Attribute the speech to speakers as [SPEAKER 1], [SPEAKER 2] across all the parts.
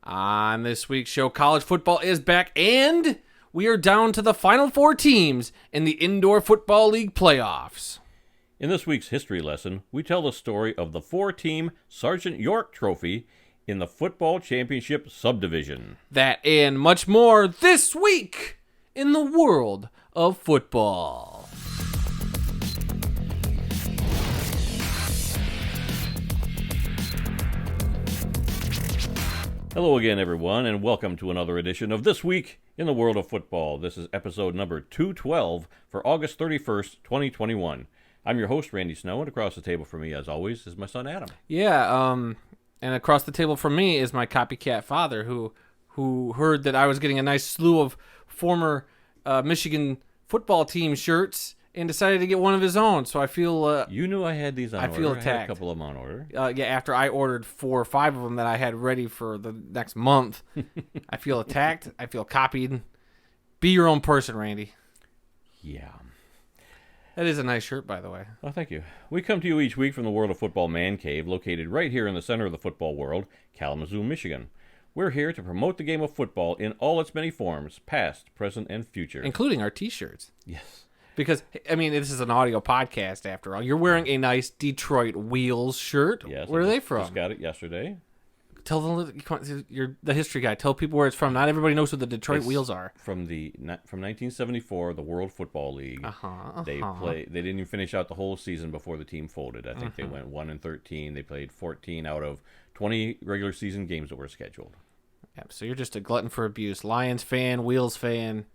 [SPEAKER 1] On this week's show, college football is back, and we are down to the final four teams in the Indoor Football League playoffs.
[SPEAKER 2] In this week's history lesson, we tell the story of the four-team Sergeant York Trophy in the Football Championship Subdivision.
[SPEAKER 1] That and much more this week in the world of football.
[SPEAKER 2] Hello again, everyone, and welcome to another edition of This Week in the World of Football. This is episode number 212 for August 31st, 2021. I'm your host, Randy Snow, and across the table from me, as always, is my son, Adam.
[SPEAKER 1] Yeah, and across the table from me is my copycat father, who heard that I was getting a nice slew of former Michigan football team shirts and decided to get one of his own. So I feel
[SPEAKER 2] you knew I had these on order.
[SPEAKER 1] I feel
[SPEAKER 2] attacked.
[SPEAKER 1] attacked.
[SPEAKER 2] I had a couple of them on order.
[SPEAKER 1] Yeah, after I ordered 4 or 5 of them that I had ready for the next month, I feel attacked. I feel copied. Be your own person, Randy.
[SPEAKER 2] Yeah.
[SPEAKER 1] That is a nice shirt, by the way.
[SPEAKER 2] Oh, thank you. We come to you each week from the World of Football Man Cave, located right here in the center of the football world, Kalamazoo, Michigan. We're here to promote the game of football in all its many forms, past, present, and future.
[SPEAKER 1] Including our T-shirts.
[SPEAKER 2] Yes.
[SPEAKER 1] Because, I mean, this is an audio podcast, after all. You're wearing a nice Detroit Wheels shirt.
[SPEAKER 2] Yes.
[SPEAKER 1] Where are they from?
[SPEAKER 2] Just got it yesterday.
[SPEAKER 1] Tell them, you're the history guy. Tell people where it's from. Not everybody knows who the Detroit Wheels are.
[SPEAKER 2] From 1974, the World Football League. They didn't even finish out the whole season before the team folded. I think they went 1-13. They played 14 out of 20 regular season games that were scheduled.
[SPEAKER 1] Yeah, so you're just a glutton for abuse. Lions fan, Wheels fan.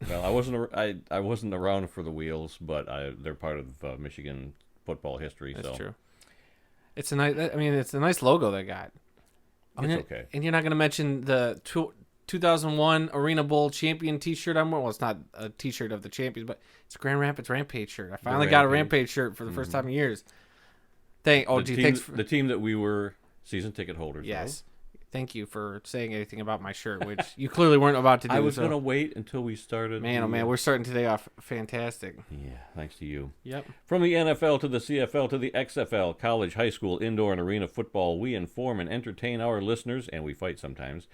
[SPEAKER 2] Well, I wasn't around for the Wheels, but they're part of Michigan football history.
[SPEAKER 1] That's
[SPEAKER 2] so
[SPEAKER 1] true. It's a nice. I mean, it's a nice logo they got.
[SPEAKER 2] It's okay.
[SPEAKER 1] And you're not going to mention the 2001 Arena Bowl champion T-shirt I'm wearing. Well, it's not a T-shirt of the champions, but it's a Grand Rapids Rampage shirt. I finally got a Rampage shirt for the first time in years. Thanks for
[SPEAKER 2] the team that we were season ticket holders.
[SPEAKER 1] Yes. Thank you for saying anything about my shirt, which you clearly weren't about to do.
[SPEAKER 2] I was going to wait until we started.
[SPEAKER 1] Man, oh man, we're starting today off fantastic.
[SPEAKER 2] Yeah, thanks to you.
[SPEAKER 1] Yep.
[SPEAKER 2] From the NFL to the CFL to the XFL, college, high school, indoor, and arena football, we inform and entertain our listeners, and we fight sometimes,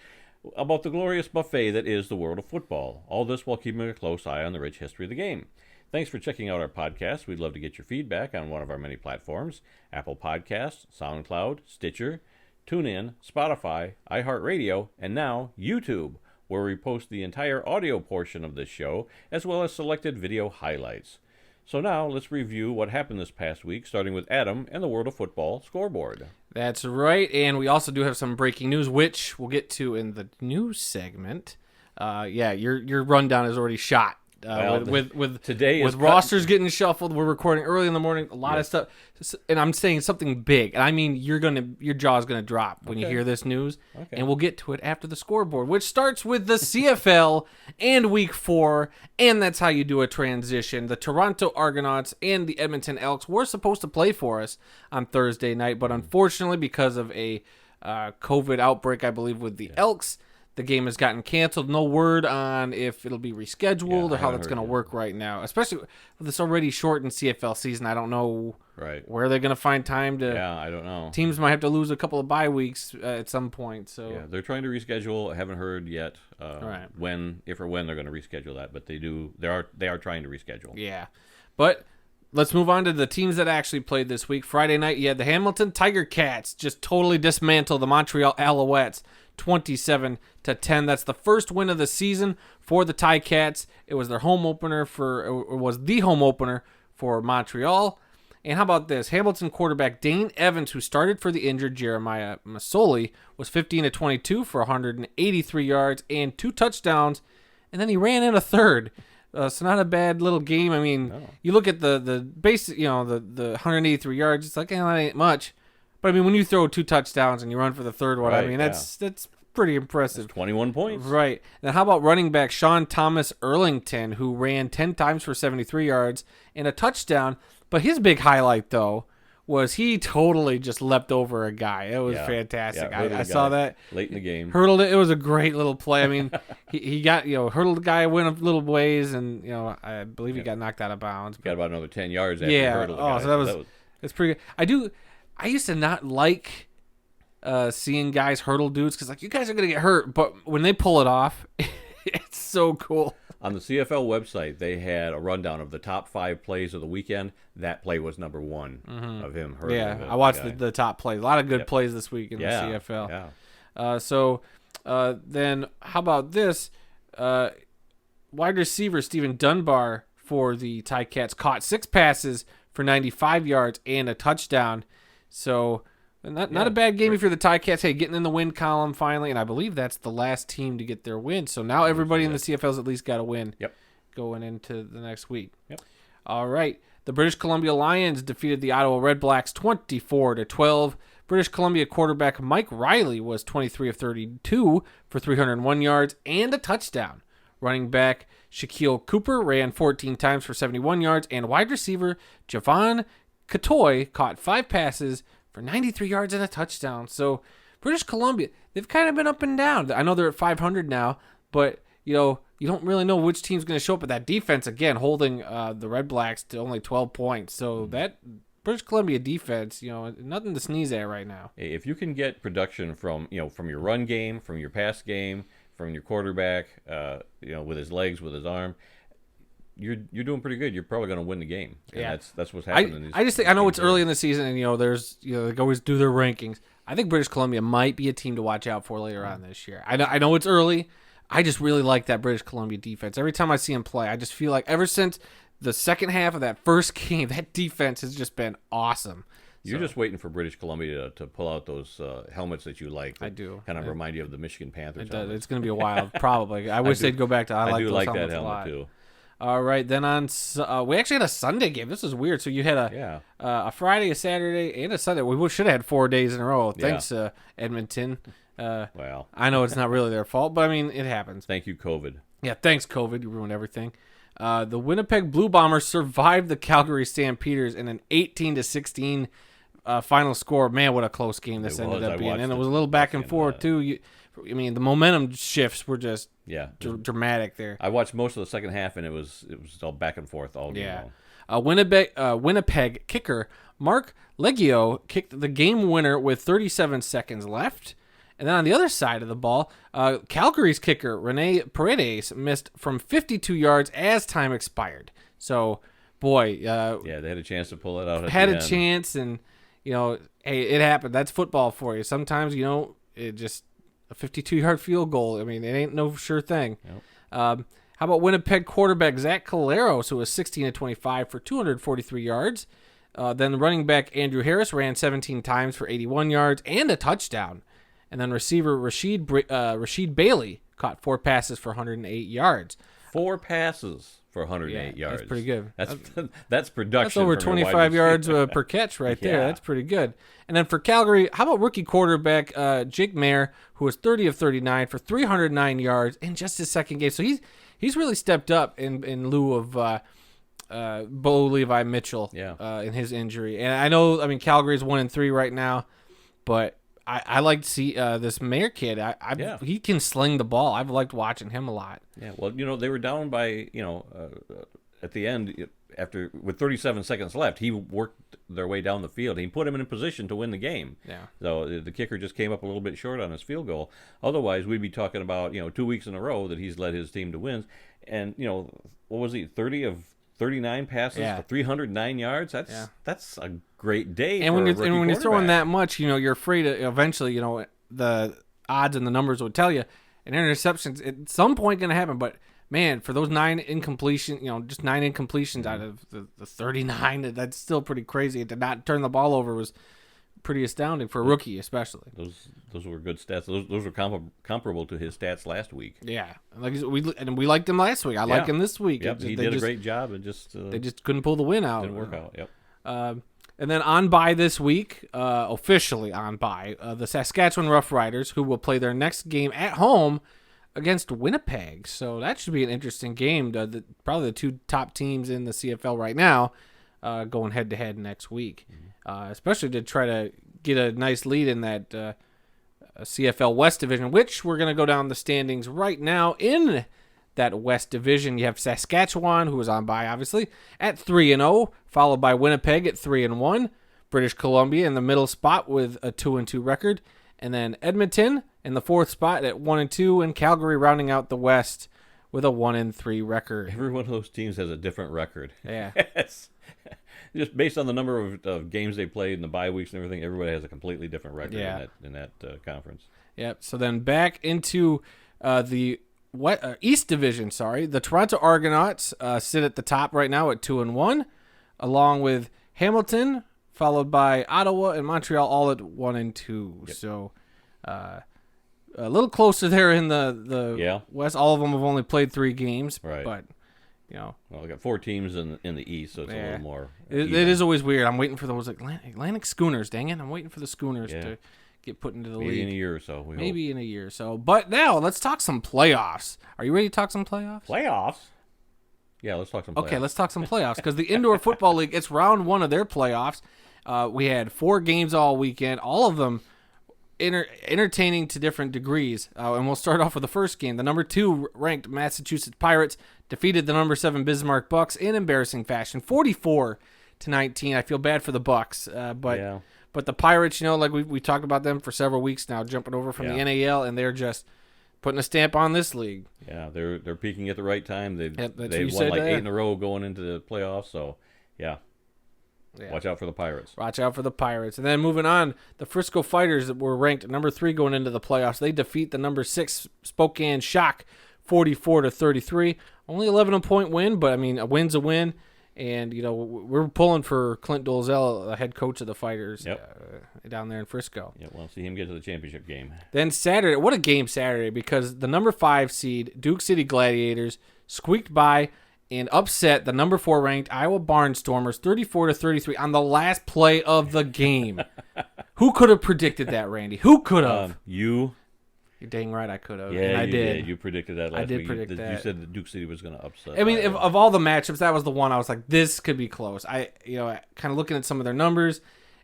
[SPEAKER 2] about the glorious buffet that is the world of football. All this while keeping a close eye on the rich history of the game. Thanks for checking out our podcast. We'd love to get your feedback on one of our many platforms: Apple Podcasts, SoundCloud, Stitcher, TuneIn, Spotify, iHeartRadio, and now YouTube, where we post the entire audio portion of this show, as well as selected video highlights. So now, let's review what happened this past week, starting with Adam and the World of Football scoreboard.
[SPEAKER 1] That's right, and we also do have some breaking news, which we'll get to in the news segment. Your rundown is already shot. With rosters getting shuffled, we're recording early in the morning, a lot of stuff, and I'm saying something big, and I mean your jaw's gonna drop when you hear this news, and we'll get to it after the scoreboard, which starts with the CFL and Week 4, and that's how you do a transition. The Toronto Argonauts and the Edmonton Elks were supposed to play for us on Thursday night, but unfortunately, because of a COVID outbreak, I believe, with the Elks, the game has gotten canceled. No word on if it'll be rescheduled or how that's going to work right now. Especially with this already shortened CFL season, I don't know where they're going to find time to.
[SPEAKER 2] Yeah, I don't know.
[SPEAKER 1] Teams might have to lose a couple of bye weeks at some point. So
[SPEAKER 2] yeah, they're trying to reschedule. I haven't heard yet when they're going to reschedule that, but they do. They are trying to reschedule.
[SPEAKER 1] Yeah, but let's move on to the teams that actually played this week. Friday night, you had the Hamilton Tiger Cats just totally dismantle the Montreal Alouettes. 27-10. That's the first win of the season for the Ticats. It was the home opener for Montreal. And how about this? Hamilton quarterback Dane Evans, who started for the injured Jeremiah Masoli, was 15-22 for 183 yards and 2 touchdowns, and then he ran in a third. So not a bad little game. I mean, You look at the basic, the 183 yards. It's like, that ain't much. But I mean, when you throw 2 touchdowns and you run for the third one, that's pretty impressive.
[SPEAKER 2] That's 21 points.
[SPEAKER 1] Right. Now, how about running back Sean Thomas Erlington, who ran 10 times for 73 yards and a touchdown? But his big highlight, though, was he totally just leapt over a guy. It was fantastic. I saw that
[SPEAKER 2] late in the game.
[SPEAKER 1] Hurdled it. It was a great little play. I mean, he got hurdled the guy, went a little ways, and I believe he got knocked out of bounds.
[SPEAKER 2] Got about another 10 yards after he hurdled the guy.
[SPEAKER 1] So that's pretty good. I used to not like seeing guys hurdle dudes because, like, you guys are going to get hurt. But when they pull it off, it's so cool.
[SPEAKER 2] On the CFL website, they had a rundown of the top 5 plays of the weekend. That play was number 1 of him hurting.
[SPEAKER 1] Yeah, I watched the top plays. A lot of good plays this week in the CFL.
[SPEAKER 2] Yeah.
[SPEAKER 1] Then how about this? Wide receiver Stephen Dunbar for the Ticats caught 6 passes for 95 yards and a touchdown. So not a bad game if you're the Ticats. Hey, getting in the win column finally, and I believe that's the last team to get their win. So now everybody in the CFL's at least got a win going into the next week.
[SPEAKER 2] Yep.
[SPEAKER 1] All right. The British Columbia Lions defeated the Ottawa Red Blacks 24-12. British Columbia quarterback Mike Riley was 23 of 32 for 301 yards and a touchdown. Running back Shaquille Cooper ran 14 times for 71 yards, and wide receiver Javon Katoy caught 5 passes for 93 yards and a touchdown. So British Columbia, they've kind of been up and down. I know they're at 500 now, but you don't really know which team's going to show up. But that defense, again, holding the Red Blacks to only 12 points. So that British Columbia defense, nothing to sneeze at right now.
[SPEAKER 2] If you can get production from your run game, from your pass game, from your quarterback, with his legs, with his arm, you're doing pretty good. You're probably going to win the game. And that's what's happening.
[SPEAKER 1] I just think, I know it's early in the season, and they always do their rankings. I think British Columbia might be a team to watch out for later on this year. I know it's early. I just really like that British Columbia defense. Every time I see them play, I just feel like ever since the second half of that first game, that defense has just been awesome.
[SPEAKER 2] You're just waiting for British Columbia to pull out those helmets that you like.
[SPEAKER 1] I do.
[SPEAKER 2] Kind of remind you of the Michigan Panthers.
[SPEAKER 1] It's going to be a while, probably. I wish they'd go back to. I do like that helmet too. All right, then we actually had a Sunday game. This is weird. So you had a Friday, a Saturday, and a Sunday. We should have had 4 days in a row. Thanks, Edmonton.
[SPEAKER 2] Well,
[SPEAKER 1] I know it's not really their fault, but I mean it happens.
[SPEAKER 2] Thank you, COVID.
[SPEAKER 1] Yeah, thanks, COVID. You ruined everything. The Winnipeg Blue Bombers survived the Calgary Stampeders in an 18-16 final score. Man, what a close game this ended up being, and it was a little back and forth too. The momentum shifts were just dramatic there.
[SPEAKER 2] I watched most of the second half, and it was all back and forth all game long.
[SPEAKER 1] Winnipeg kicker Mark Leggio kicked the game winner with 37 seconds left. And then on the other side of the ball, Calgary's kicker Rene Paredes missed from 52 yards as time expired. So, boy,
[SPEAKER 2] they had a chance to pull it out.
[SPEAKER 1] Chance, and hey, it happened. That's football for you. Sometimes it just a 52-yard field goal. I mean, it ain't no sure thing.
[SPEAKER 2] Nope.
[SPEAKER 1] How about Winnipeg quarterback Zach Caleros, who was 16-25 for 243 yards. Then running back Andrew Harris ran 17 times for 81 yards and a touchdown. And then receiver Rashid Bailey caught 4 passes for 108 yards.
[SPEAKER 2] 4 passes for 108 yards.
[SPEAKER 1] That's pretty good.
[SPEAKER 2] That's production.
[SPEAKER 1] That's over 25 yards per catch right there. That's pretty good. And then for Calgary, how about rookie quarterback Jake Mayer, who was 30 of 39 for 309 yards in just his second game. So he's really stepped up in lieu of Bo Levi Mitchell in his injury. And I know, Calgary's 1-3 right now, but I like to see this Mayer kid. He can sling the ball. I've liked watching him a lot.
[SPEAKER 2] Yeah, well, they were down by, at the end, with 37 seconds left, he worked their way down the field. He put him in a position to win the game. Yeah. So the kicker just came up a little bit short on his field goal. Otherwise, we'd be talking about, 2 weeks in a row that he's led his team to wins. And, what was he, 30 of 39 passes for 309 yards? That's a great day. And when
[SPEAKER 1] you're throwing that much, you're afraid eventually, the odds and the numbers would tell you an interception's at some point going to happen. But man, for those 9 incompletion, just 9 incompletions out of the 39, that's still pretty crazy. To not turn the ball over was pretty astounding for a rookie, especially.
[SPEAKER 2] Those were good stats. Those were comparable to his stats last week.
[SPEAKER 1] Yeah, we liked him last week. I like him this week.
[SPEAKER 2] Yep, he did a great job, and
[SPEAKER 1] they just couldn't pull the win out.
[SPEAKER 2] Didn't work out.
[SPEAKER 1] Yep. And then on bye this week, officially on bye, the Saskatchewan Roughriders, who will play their next game at home against Winnipeg. So that should be an interesting game. Probably the 2 top teams in the CFL right now going head-to-head next week, especially to try to get a nice lead in that CFL West Division, which we're going to go down the standings right now in that West Division. You have Saskatchewan, who is on bye, obviously, at 3-0, followed by Winnipeg at 3-1. British Columbia in the middle spot with a 2-2 record. And then Edmonton in the 4th spot at 1-2, and Calgary rounding out the West with a 1-3 record.
[SPEAKER 2] Every one of those teams has a different record.
[SPEAKER 1] Yeah.
[SPEAKER 2] Just based on the number of games they played and the bye weeks and everything, everybody has a completely different record in that conference.
[SPEAKER 1] Yep. So then back into the East Division. The Toronto Argonauts sit at the top right now at 2-1, along with Hamilton, followed by Ottawa and Montreal, all at 1-2. Yep. So a little closer there in the West. All of them have only played 3 games,
[SPEAKER 2] right?
[SPEAKER 1] But well,
[SPEAKER 2] we got 4 teams in the East, so it's a little more.
[SPEAKER 1] It is always weird. I'm waiting for those Atlantic Schooners. Dang it! I'm waiting for the Schooners to get put into the league.
[SPEAKER 2] Maybe in a year or so.
[SPEAKER 1] Maybe in a year or so. But now let's talk some playoffs. Are you ready to talk some playoffs?
[SPEAKER 2] Playoffs? Yeah, let's talk some playoffs.
[SPEAKER 1] Okay, let's talk some playoffs because the Indoor Football League, it's round 1 of their playoffs. We had 4 games all weekend, all of them entertaining to different degrees. And we'll start off with the first game. The number 2 ranked Massachusetts Pirates defeated the number 7 Bismarck Bucks in embarrassing fashion, 44-19. I feel bad for the Bucks, but the Pirates, like we talked about them for several weeks now, jumping over from the NAL, and they're just putting a stamp on this league.
[SPEAKER 2] Yeah, they're peaking at the right time. They won 8 in a row going into the playoffs, so watch out for the Pirates.
[SPEAKER 1] Watch out for the Pirates. And then moving on, the Frisco Fighters that were ranked number 3 going into the playoffs. They defeat the number 6 Spokane Shock 44-33. Only 11-point win, but a win's a win. And we're pulling for Clint Dolezal, the head coach of the Fighters, down there in Frisco.
[SPEAKER 2] Yeah, we'll see him get to the championship game.
[SPEAKER 1] Then Saturday, what a game Saturday, because the number 5 seed Duke City Gladiators squeaked by and upset the number 4 ranked Iowa Barnstormers 34-33 on the last play of the game. Who could have predicted that, Randy? Who could have?
[SPEAKER 2] You.
[SPEAKER 1] You're dang right I could have.
[SPEAKER 2] Yeah,
[SPEAKER 1] and I did.
[SPEAKER 2] Yeah, you predicted that last week.
[SPEAKER 1] I did predict that.
[SPEAKER 2] You said that Duke City was going to upset.
[SPEAKER 1] Of all the matchups, that was the one I was like, this could be close. Kind of looking at some of their numbers,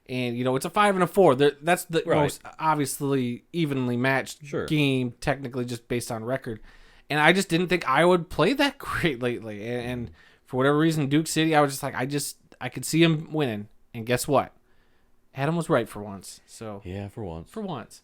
[SPEAKER 1] and it's a 5 and a 4. That's the most obviously evenly matched game, technically, just based on record. And I just didn't think I would play that great lately. And for whatever reason, Duke City, I was just like, I could see him winning. And guess what? Adam was right for once. So
[SPEAKER 2] yeah, for once.
[SPEAKER 1] For once.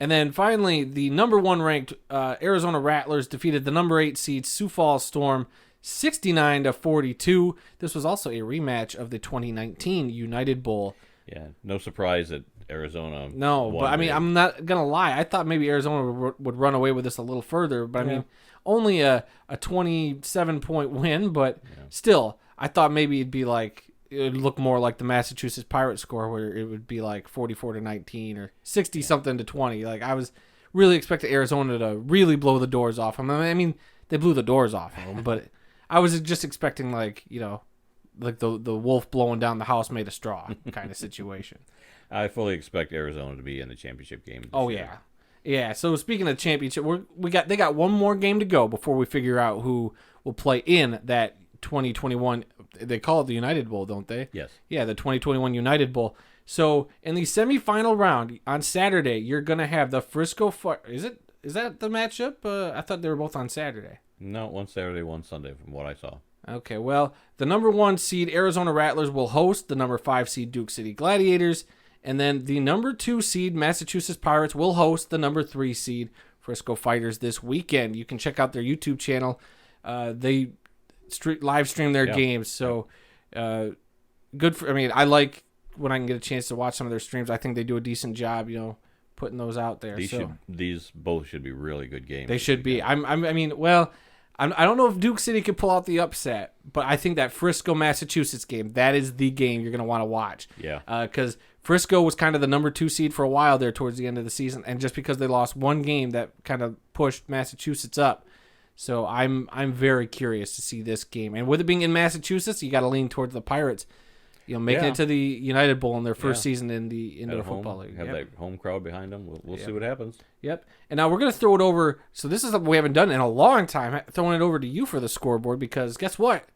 [SPEAKER 1] And then finally, the number 1 ranked Arizona Rattlers defeated the number 8 seed Sioux Falls Storm 69-42. This was also a rematch of the 2019 United Bowl.
[SPEAKER 2] Yeah, no surprise that Arizona.
[SPEAKER 1] No, but I'm not gonna lie. I thought maybe Arizona would run away with this a little further, but only a 27-point win. But still, I thought maybe it'd be like it would look more like the Massachusetts Pirates score, where it would be like 44-19 or 60-something-20. Like I was really expecting Arizona to really blow the doors off them. They blew the doors off of them, but I was just expecting like the wolf blowing down the house made of straw kind of situation.
[SPEAKER 2] I fully expect Arizona to be in the championship game.
[SPEAKER 1] Yeah. So speaking of championship, they got one more game to go before we figure out who will play in that 2021. They call it the United Bowl, don't they?
[SPEAKER 2] Yes.
[SPEAKER 1] Yeah, the 2021 United Bowl. So in the semifinal round on Saturday, you're gonna have the Frisco. Is that the matchup? I thought they were both on Saturday.
[SPEAKER 2] No, one Saturday, one Sunday, from what I saw.
[SPEAKER 1] Okay, well, the number 1 seed Arizona Rattlers will host the number 5 seed Duke City Gladiators, and then the number 2 seed Massachusetts Pirates will host the number 3 seed Frisco Fighters this weekend. You can check out their YouTube channel. They live stream their games, so good for. I like when I can get a chance to watch some of their streams. I think they do a decent job, putting those out there.
[SPEAKER 2] These both should be really good games.
[SPEAKER 1] They should be. I don't know if Duke City could pull out the upset, but I think that Frisco, Massachusetts game, that is the game you're going to want to watch.
[SPEAKER 2] Yeah.
[SPEAKER 1] Because Frisco was kind of the number 2 seed for a while there towards the end of the season, and just because they lost one game, that kind of pushed Massachusetts up. So I'm very curious to see this game. And with it being in Massachusetts, you got to lean towards the Pirates. Making it to the United Bowl in their first season in the Indoor Football League.
[SPEAKER 2] Have that home crowd behind them. We'll see what happens.
[SPEAKER 1] Yep. And now we're going to throw it over. So this is something we haven't done in a long time. Throwing it over to you for the scoreboard because guess what?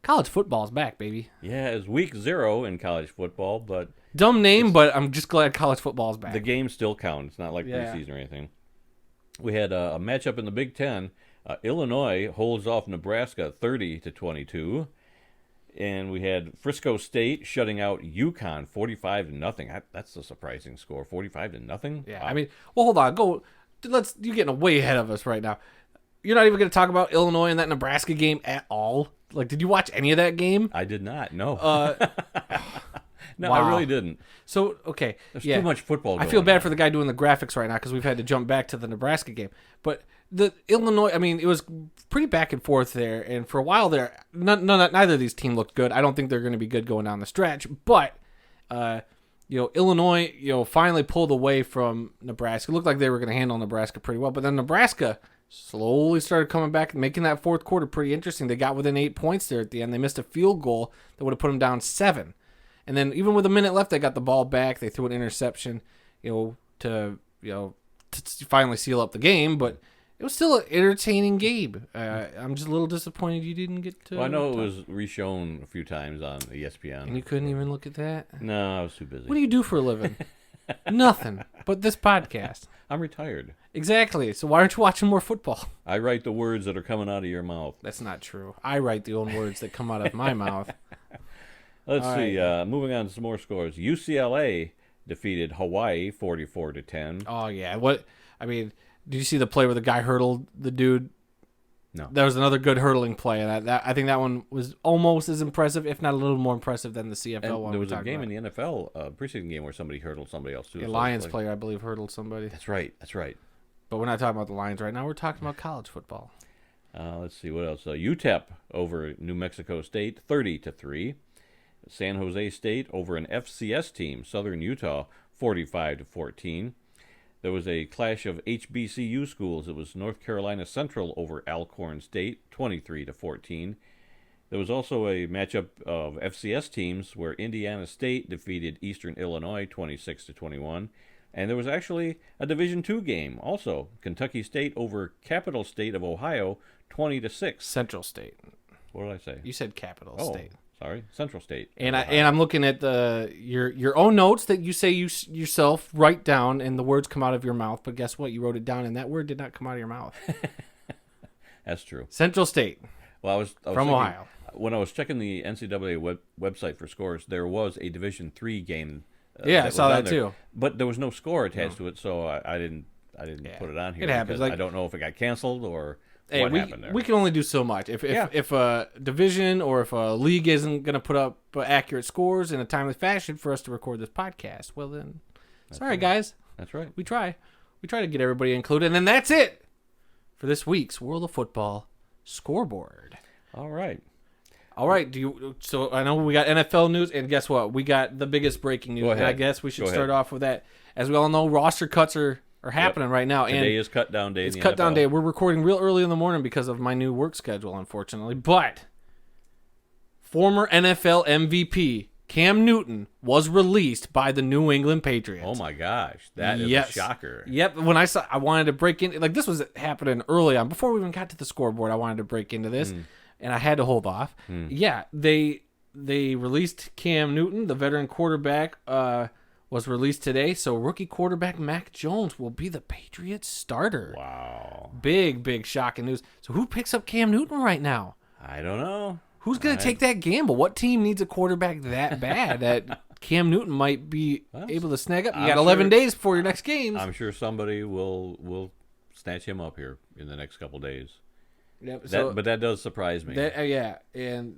[SPEAKER 1] College football is back, baby.
[SPEAKER 2] Yeah, it's week 0 in college football, but
[SPEAKER 1] dumb name, but I'm just glad college football is back.
[SPEAKER 2] The games still count. It's not like preseason or anything. We had a matchup in the Big Ten. Illinois holds off Nebraska 30-22. And we had Frisco State shutting out UConn 45-0. That's a surprising score, 45-0.
[SPEAKER 1] Yeah, wow. I mean, well, hold on, you're getting way ahead of us right now. You're not even going to talk about Illinois in that Nebraska game at all. Like, did you watch any of that game?
[SPEAKER 2] I did not. No. No,
[SPEAKER 1] wow.
[SPEAKER 2] I really didn't.
[SPEAKER 1] So, okay.
[SPEAKER 2] There's too much football going
[SPEAKER 1] I feel bad
[SPEAKER 2] on
[SPEAKER 1] for the guy doing the graphics right now because we've had to jump back to the Nebraska game. But the Illinois, I mean, it was pretty back and forth there. And for a while there, neither of these teams looked good. I don't think they're going to be good going down the stretch. But, Illinois, finally pulled away from Nebraska. It looked like they were going to handle Nebraska pretty well. But then Nebraska slowly started coming back and making that fourth quarter pretty interesting. They got within 8 points there at the end. They missed a field goal that would have put them down 7. And then even with a minute left, they got the ball back. They threw an interception, to finally seal up the game. But it was still an entertaining game. I'm just a little disappointed you didn't get to.
[SPEAKER 2] Well, I know it was reshown a few times on ESPN.
[SPEAKER 1] And you couldn't even look at that?
[SPEAKER 2] No, I was too busy.
[SPEAKER 1] What do you do for a living? Nothing but this podcast.
[SPEAKER 2] I'm retired.
[SPEAKER 1] Exactly. So why aren't you watching more football?
[SPEAKER 2] I write the words that are coming out of your mouth.
[SPEAKER 1] That's not true. I write the own words that come out of my mouth.
[SPEAKER 2] Let's see. Moving on to some more scores. UCLA defeated Hawaii 44-10.
[SPEAKER 1] Oh yeah. Did you see the play where the guy hurdled the dude?
[SPEAKER 2] No.
[SPEAKER 1] There was another good hurdling play, and I think that one was almost as impressive, if not a little more impressive than the CFL one.
[SPEAKER 2] There was a game in the NFL, preseason game, where somebody hurdled somebody else too.
[SPEAKER 1] A Lions player, I believe, hurdled somebody.
[SPEAKER 2] That's right.
[SPEAKER 1] But we're not talking about the Lions right now. We're talking about college football.
[SPEAKER 2] Let's see what else. UTEP over New Mexico State 30-3. San Jose State over an FCS team, Southern Utah, 45-14. There was a clash of HBCU schools. It was North Carolina Central over Alcorn State, 23-14. There was also a matchup of FCS teams where Indiana State defeated Eastern Illinois, 26-21. And there was actually a Division II game also. Kentucky State over Capital State of Ohio, 20-6.
[SPEAKER 1] Central State.
[SPEAKER 2] What did I say?
[SPEAKER 1] You said Capital State.
[SPEAKER 2] Sorry, Central State.
[SPEAKER 1] And I'm looking at your own notes that you say you yourself write down, and the words come out of your mouth. But guess what? You wrote it down, and that word did not come out of your mouth.
[SPEAKER 2] That's true.
[SPEAKER 1] From
[SPEAKER 2] I was thinking,
[SPEAKER 1] Ohio.
[SPEAKER 2] When I was checking the NCAA website for scores, there was a Division III game.
[SPEAKER 1] I saw that too.
[SPEAKER 2] But there was no score attached to it, so I didn't put it on here.
[SPEAKER 1] It happens.
[SPEAKER 2] I don't know if it got canceled or. What happened there?
[SPEAKER 1] We can only do so much. If a division or if a league isn't going to put up accurate scores in a timely fashion for us to record this podcast, well then, sorry guys.
[SPEAKER 2] That's right.
[SPEAKER 1] We try to get everybody included, and then that's it for this week's World of Football scoreboard.
[SPEAKER 2] All right.
[SPEAKER 1] So I know we got NFL news, and guess what? We got the biggest breaking news.
[SPEAKER 2] Go ahead.
[SPEAKER 1] And I guess we should start off with that. As we all know, roster cuts are happening right now.
[SPEAKER 2] Today is cut down day.
[SPEAKER 1] It's cut down day. We're recording real early in the morning because of my new work schedule, unfortunately. But former NFL MVP Cam Newton was released by the New England Patriots.
[SPEAKER 2] Oh my gosh, that is a shocker.
[SPEAKER 1] Yep. When I wanted to break in, like this was happening early on before we even got to the scoreboard. I wanted to break into this, and I had to hold off. Yeah, they released Cam Newton, the veteran quarterback. Was released today, so rookie quarterback Mac Jones will be the Patriots starter.
[SPEAKER 2] Wow.
[SPEAKER 1] Big shocking news. So who picks up Cam Newton right now?
[SPEAKER 2] I don't know.
[SPEAKER 1] Who's going to take that gamble? What team needs a quarterback that bad that Cam Newton might be able to snag up? You got 11 days before your next games.
[SPEAKER 2] I'm sure somebody will snatch him up here in the next couple days.
[SPEAKER 1] Yep,
[SPEAKER 2] but that does surprise me.
[SPEAKER 1] And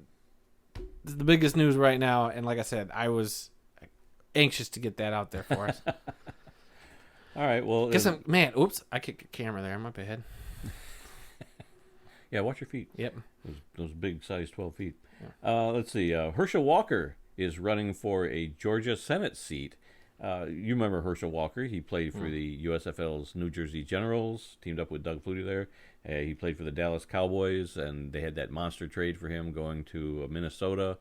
[SPEAKER 1] this is the biggest news right now, and like I said, I was anxious to get that out there for us.
[SPEAKER 2] All right, well,
[SPEAKER 1] oops, I kicked the camera there. My bad.
[SPEAKER 2] Yeah, watch your feet.
[SPEAKER 1] Yep.
[SPEAKER 2] Those big size 12 feet. Yeah. Let's see. Herschel Walker is running for a Georgia Senate seat. You remember Herschel Walker. He played for the USFL's New Jersey Generals, teamed up with Doug Flutie there. He played for the Dallas Cowboys, and they had that monster trade for him going to Minnesota.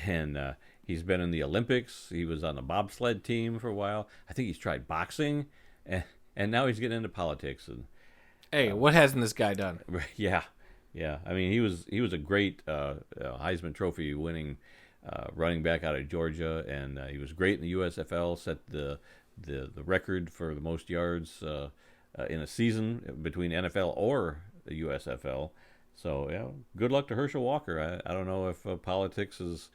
[SPEAKER 2] And he's been in the Olympics. He was on the bobsled team for a while. I think he's tried boxing, and now he's getting into politics. And
[SPEAKER 1] hey, what hasn't this guy done?
[SPEAKER 2] Yeah. I mean, he was a great Heisman Trophy winning running back out of Georgia, and he was great in the USFL. Set the record for the most yards in a season between NFL or the USFL. So yeah, good luck to Herschel Walker. I don't know if politics is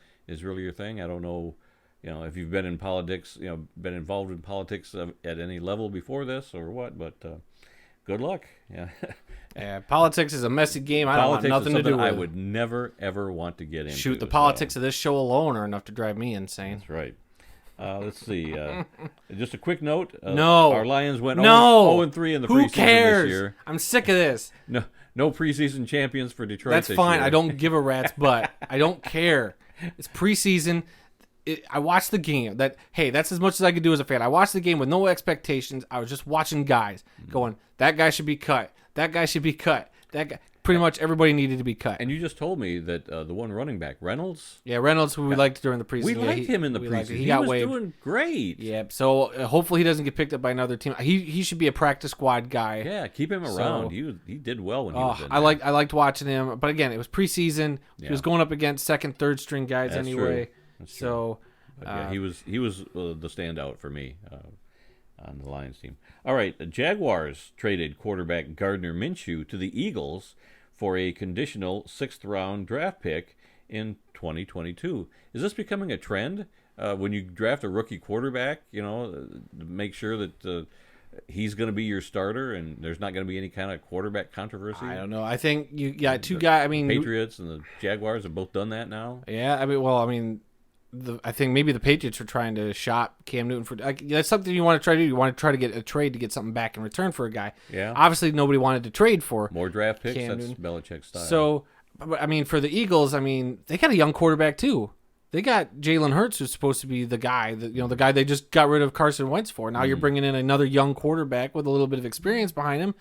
[SPEAKER 2] really your thing. I don't know, if you've been in politics, been involved in politics at any level before this or what. But good luck. Yeah.
[SPEAKER 1] Yeah, politics is a messy game. I don't want nothing to do with.
[SPEAKER 2] I would never ever want to get into.
[SPEAKER 1] Shoot, the politics of this show alone are enough to drive me insane.
[SPEAKER 2] That's right. Let's see. Just a quick note.
[SPEAKER 1] No.
[SPEAKER 2] Our Lions went 0-3 in the preseason
[SPEAKER 1] this
[SPEAKER 2] year.
[SPEAKER 1] I'm sick of this.
[SPEAKER 2] No preseason champions for Detroit.
[SPEAKER 1] That's
[SPEAKER 2] this
[SPEAKER 1] fine.
[SPEAKER 2] year.
[SPEAKER 1] I don't give a rat's butt. I don't care. It's preseason. I watched the game. That's as much as I could do as a fan. I watched the game with no expectations. I was just watching guys going, that guy should be cut. That guy should be cut. That guy. Pretty much everybody needed to be cut.
[SPEAKER 2] And you just told me that the one running back, Reynolds.
[SPEAKER 1] Yeah, Reynolds, who we liked during the preseason.
[SPEAKER 2] We liked him in the preseason. He was doing great.
[SPEAKER 1] Yeah, so hopefully he doesn't get picked up by another team. He should be a practice squad guy.
[SPEAKER 2] Yeah, keep him around. He did well when he was in there.
[SPEAKER 1] I liked watching him, but again, it was preseason. Yeah. He was going up against second, third string guys anyway.
[SPEAKER 2] That's
[SPEAKER 1] true.
[SPEAKER 2] So he was the standout for me on the Lions team. All right, the Jaguars traded quarterback Gardner Minshew to the Eagles for a conditional 6th-round draft pick in 2022. Is this becoming a trend? When you draft a rookie quarterback, make sure that he's going to be your starter and there's not going to be any kind of quarterback controversy?
[SPEAKER 1] I don't know. I think you got two guys. I mean,
[SPEAKER 2] the Patriots and the Jaguars have both done that now.
[SPEAKER 1] Yeah, I think maybe the Patriots are trying to shop Cam Newton for. That's something you want to try to do. You want to try to get a trade to get something back in return for a guy.
[SPEAKER 2] Yeah.
[SPEAKER 1] Obviously, nobody wanted to trade for
[SPEAKER 2] more draft picks.
[SPEAKER 1] Cam
[SPEAKER 2] That's
[SPEAKER 1] Newton.
[SPEAKER 2] Belichick's style.
[SPEAKER 1] So, for the Eagles, they got a young quarterback too. They got Jalen Hurts, who's supposed to be the guy the guy they just got rid of Carson Wentz for. Now you're bringing in another young quarterback with a little bit of experience behind him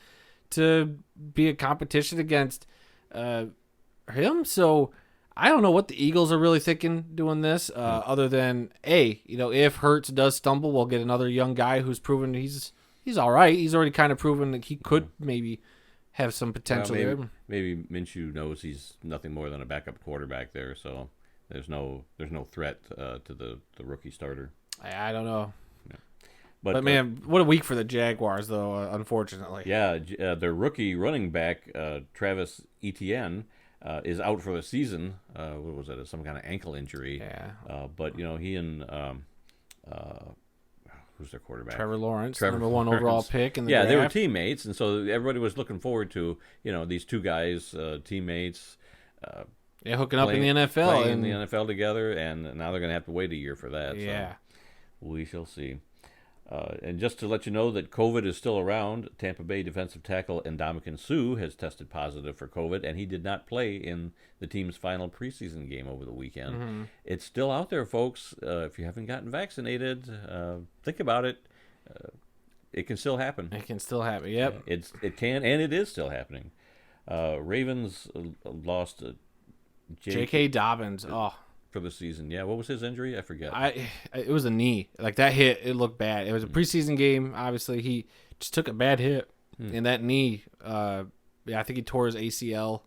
[SPEAKER 1] to be a competition against him. So. I don't know what the Eagles are really thinking doing this, other than if Hurts does stumble, we'll get another young guy who's proven he's all right. He's already kind of proven that he could maybe have some potential there.
[SPEAKER 2] Maybe Minshew knows he's nothing more than a backup quarterback there, so there's no threat to the rookie starter.
[SPEAKER 1] I don't know.
[SPEAKER 2] Yeah.
[SPEAKER 1] But man, what a week for the Jaguars, though. Unfortunately.
[SPEAKER 2] Yeah, their rookie running back Travis Etienne. Is out for the season. What was it? Some kind of ankle injury.
[SPEAKER 1] Yeah.
[SPEAKER 2] But he and who's their quarterback?
[SPEAKER 1] Trevor Lawrence, number 1 overall pick in the draft.
[SPEAKER 2] They were teammates, and so everybody was looking forward to these two guys, teammates.
[SPEAKER 1] Hooking up in the NFL,
[SPEAKER 2] playing in the NFL together, and now they're going to have to wait a year for that.
[SPEAKER 1] Yeah.
[SPEAKER 2] So we shall see. And just to let you know that COVID is still around, Tampa Bay defensive tackle Ndamukong Suh has tested positive for COVID, and he did not play in the team's final preseason game over the weekend. Mm-hmm. It's still out there, folks. If you haven't gotten vaccinated, think about it. It can still happen.
[SPEAKER 1] It can still happen, yep.
[SPEAKER 2] It can, and it is still happening. Ravens lost
[SPEAKER 1] J.K. Dobbins.
[SPEAKER 2] For the season. Yeah, what was his injury? I forget.
[SPEAKER 1] It was a knee. Like that hit, it looked bad. It was a preseason game. Obviously, he just took a bad hit in that knee. I think he tore his ACL.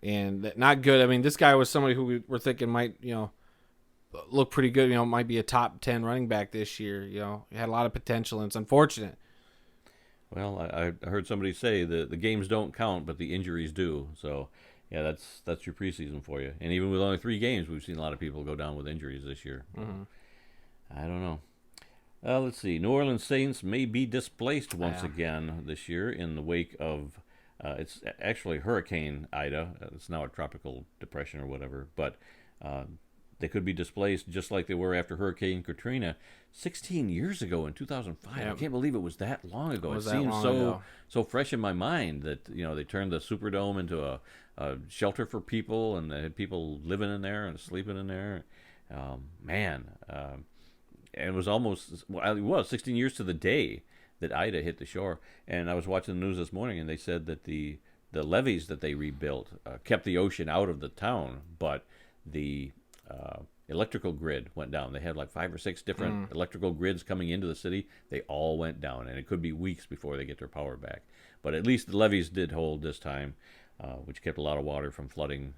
[SPEAKER 1] And not good. I mean, this guy was somebody who we were thinking might, look pretty good. Might be a top 10 running back this year. He had a lot of potential, and it's unfortunate.
[SPEAKER 2] Well, I heard somebody say the games don't count, but the injuries do. So. Yeah, that's your preseason for you. And even with only 3 games, we've seen a lot of people go down with injuries this year. Mm-hmm. I don't know. Let's see. New Orleans Saints may be displaced once again this year in the wake of it's actually Hurricane Ida. It's now a tropical depression or whatever, but they could be displaced just like they were after Hurricane Katrina 16 years ago in 2005. Yep. I can't believe it was that long ago. It seems so fresh in my mind that they turned the Superdome into a shelter for people, and they had people living in there and sleeping in there. And it was 16 years to the day that Ida hit the shore. And I was watching the news this morning, and they said that the levees that they rebuilt kept the ocean out of the town, but the electrical grid went down. They had like 5 or 6 different electrical grids coming into the city. They all went down, and it could be weeks before they get their power back. But at least the levees did hold this time. Which kept a lot of water from flooding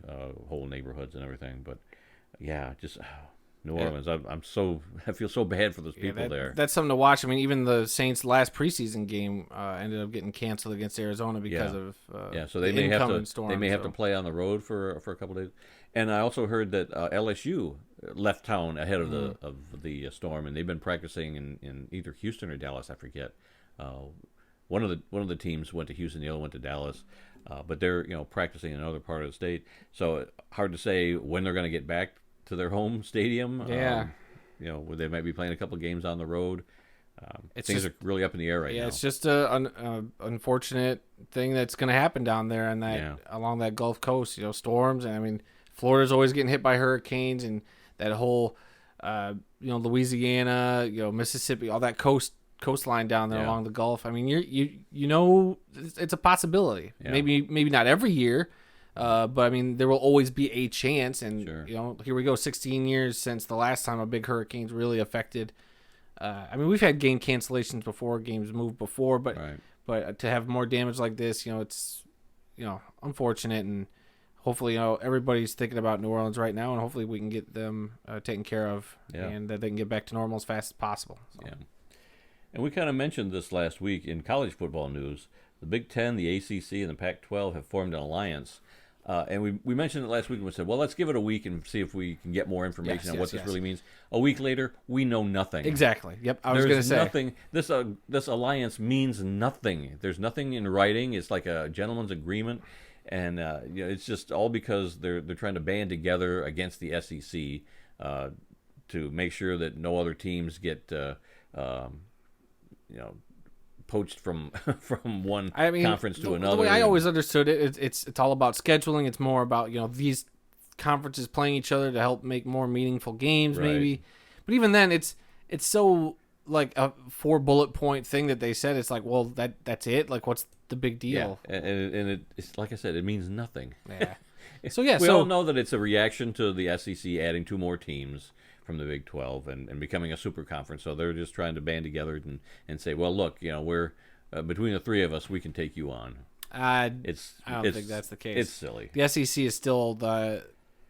[SPEAKER 2] whole neighborhoods and everything. But, yeah, just New Orleans. I feel so bad for those people there.
[SPEAKER 1] That's something to watch. I mean, even the Saints' last preseason game ended up getting canceled against Arizona because of
[SPEAKER 2] so they may have to storm, have to play on the road for a couple of days. And I also heard that LSU left town ahead of the storm, and they've been practicing in either Houston or Dallas. I forget. One of the teams went to Houston, the other went to Dallas, but they're practicing in another part of the state. So hard to say when they're going to get back to their home stadium.
[SPEAKER 1] Yeah.
[SPEAKER 2] Where they might be playing a couple of games on the road. Things are really up in the air right now.
[SPEAKER 1] Yeah, it's just an unfortunate thing that's going to happen down there and along that Gulf Coast. Storms, and I mean, Florida's always getting hit by hurricanes, and that whole Louisiana, Mississippi, all that coastline down there along the Gulf. I mean, it's a possibility. Yeah. Maybe not every year. But I mean, there will always be a chance, and here we go, 16 years since the last time a big hurricane's really affected. I mean, we've had game cancellations before, games moved before, but to have more damage like this, it's unfortunate, and hopefully everybody's thinking about New Orleans right now, and hopefully we can get them taken care of, and that they can get back to normal as fast as possible. So. Yeah,
[SPEAKER 2] and we kind of mentioned this last week in college football news. The Big Ten, the ACC, and the Pac-12 have formed an alliance. And we mentioned it last week, and we said, well, let's give it a week and see if we can get more information on what this really means. A week later, we know nothing.
[SPEAKER 1] Exactly. Yep. I was going to say
[SPEAKER 2] nothing. This alliance means nothing. There's nothing in writing. It's like a gentleman's agreement, and it's just all because they're trying to band together against the SEC to make sure that no other teams get poached from one conference to another.
[SPEAKER 1] The way I always understood it, it's all about scheduling. It's more about these conferences playing each other to help make more meaningful games, maybe. But even then, it's so like a 4 bullet point thing that they said. It's like, well, that's it. Like, what's the big deal?
[SPEAKER 2] Yeah, and it's like I said, it means nothing.
[SPEAKER 1] Yeah.
[SPEAKER 2] We all know that it's a reaction to the SEC adding 2 more teams from the Big 12 and becoming a super conference. So they're just trying to band together and say, well, look, we're between the 3 of us, we can take you on.
[SPEAKER 1] I don't think that's the case.
[SPEAKER 2] It's silly.
[SPEAKER 1] The SEC is still the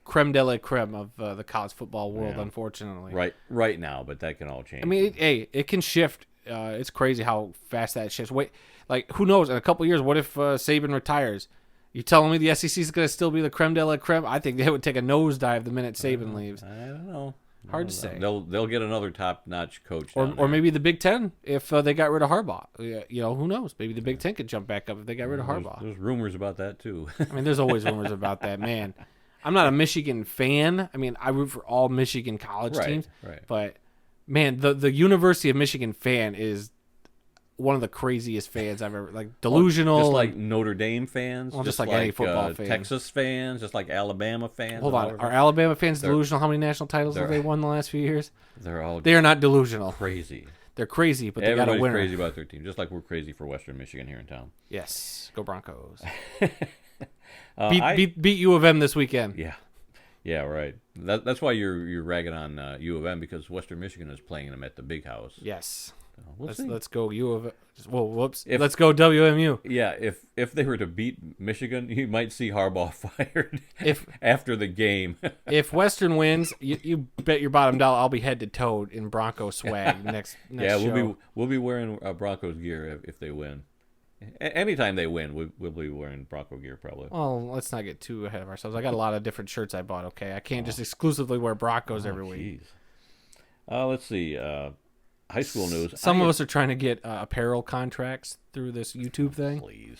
[SPEAKER 1] creme de la creme of the college football world, unfortunately.
[SPEAKER 2] Right now, but that can all change.
[SPEAKER 1] I mean, it can shift. It's crazy how fast that shifts. Wait, like, who knows? In a couple of years, what if Saban retires? You telling me the SEC is going to still be the creme de la creme? I think they would take a nosedive the minute Saban leaves.
[SPEAKER 2] I don't know.
[SPEAKER 1] Hard to say.
[SPEAKER 2] They'll get another top-notch coach.
[SPEAKER 1] Or maybe the Big Ten if they got rid of Harbaugh. Who knows? Maybe the Big Ten could jump back up if they got rid of Harbaugh.
[SPEAKER 2] There's rumors about that, too.
[SPEAKER 1] I mean, there's always rumors about that, man. I'm not a Michigan fan. I mean, I root for all Michigan college teams.
[SPEAKER 2] Right.
[SPEAKER 1] But, man, the University of Michigan fan is one of the craziest fans I've ever, like, delusional.
[SPEAKER 2] Just like Notre Dame fans.
[SPEAKER 1] Well, just like any football fan.
[SPEAKER 2] Texas fans, just like Alabama fans.
[SPEAKER 1] Hold on. Are Alabama fans delusional? How many national titles have they won the last few years? They are not delusional.
[SPEAKER 2] Crazy.
[SPEAKER 1] They're crazy, but they got a winner.
[SPEAKER 2] Everybody's crazy about their team, just like we're crazy for Western Michigan here in town.
[SPEAKER 1] Yes. Go Broncos. Beat U of M this weekend.
[SPEAKER 2] Yeah, right. That's why you're ragging on U of M, because Western Michigan is playing them at the Big House.
[SPEAKER 1] Yes.
[SPEAKER 2] Let's
[SPEAKER 1] go U of M. Well, whoops. Let's go WMU.
[SPEAKER 2] Yeah, if they were to beat Michigan, you might see Harbaugh fired after the game.
[SPEAKER 1] If Western wins, you bet your bottom dollar I'll be head to toe in Bronco swag next show.
[SPEAKER 2] We'll be wearing Broncos gear if they win. Anytime they win, we'll be wearing Bronco gear probably.
[SPEAKER 1] Well, let's not get too ahead of ourselves. I got a lot of different shirts I bought. Okay, I can't just exclusively wear Broncos every week.
[SPEAKER 2] Let's see. High school news.
[SPEAKER 1] Some of us are trying to get apparel contracts through this YouTube thing.
[SPEAKER 2] Please.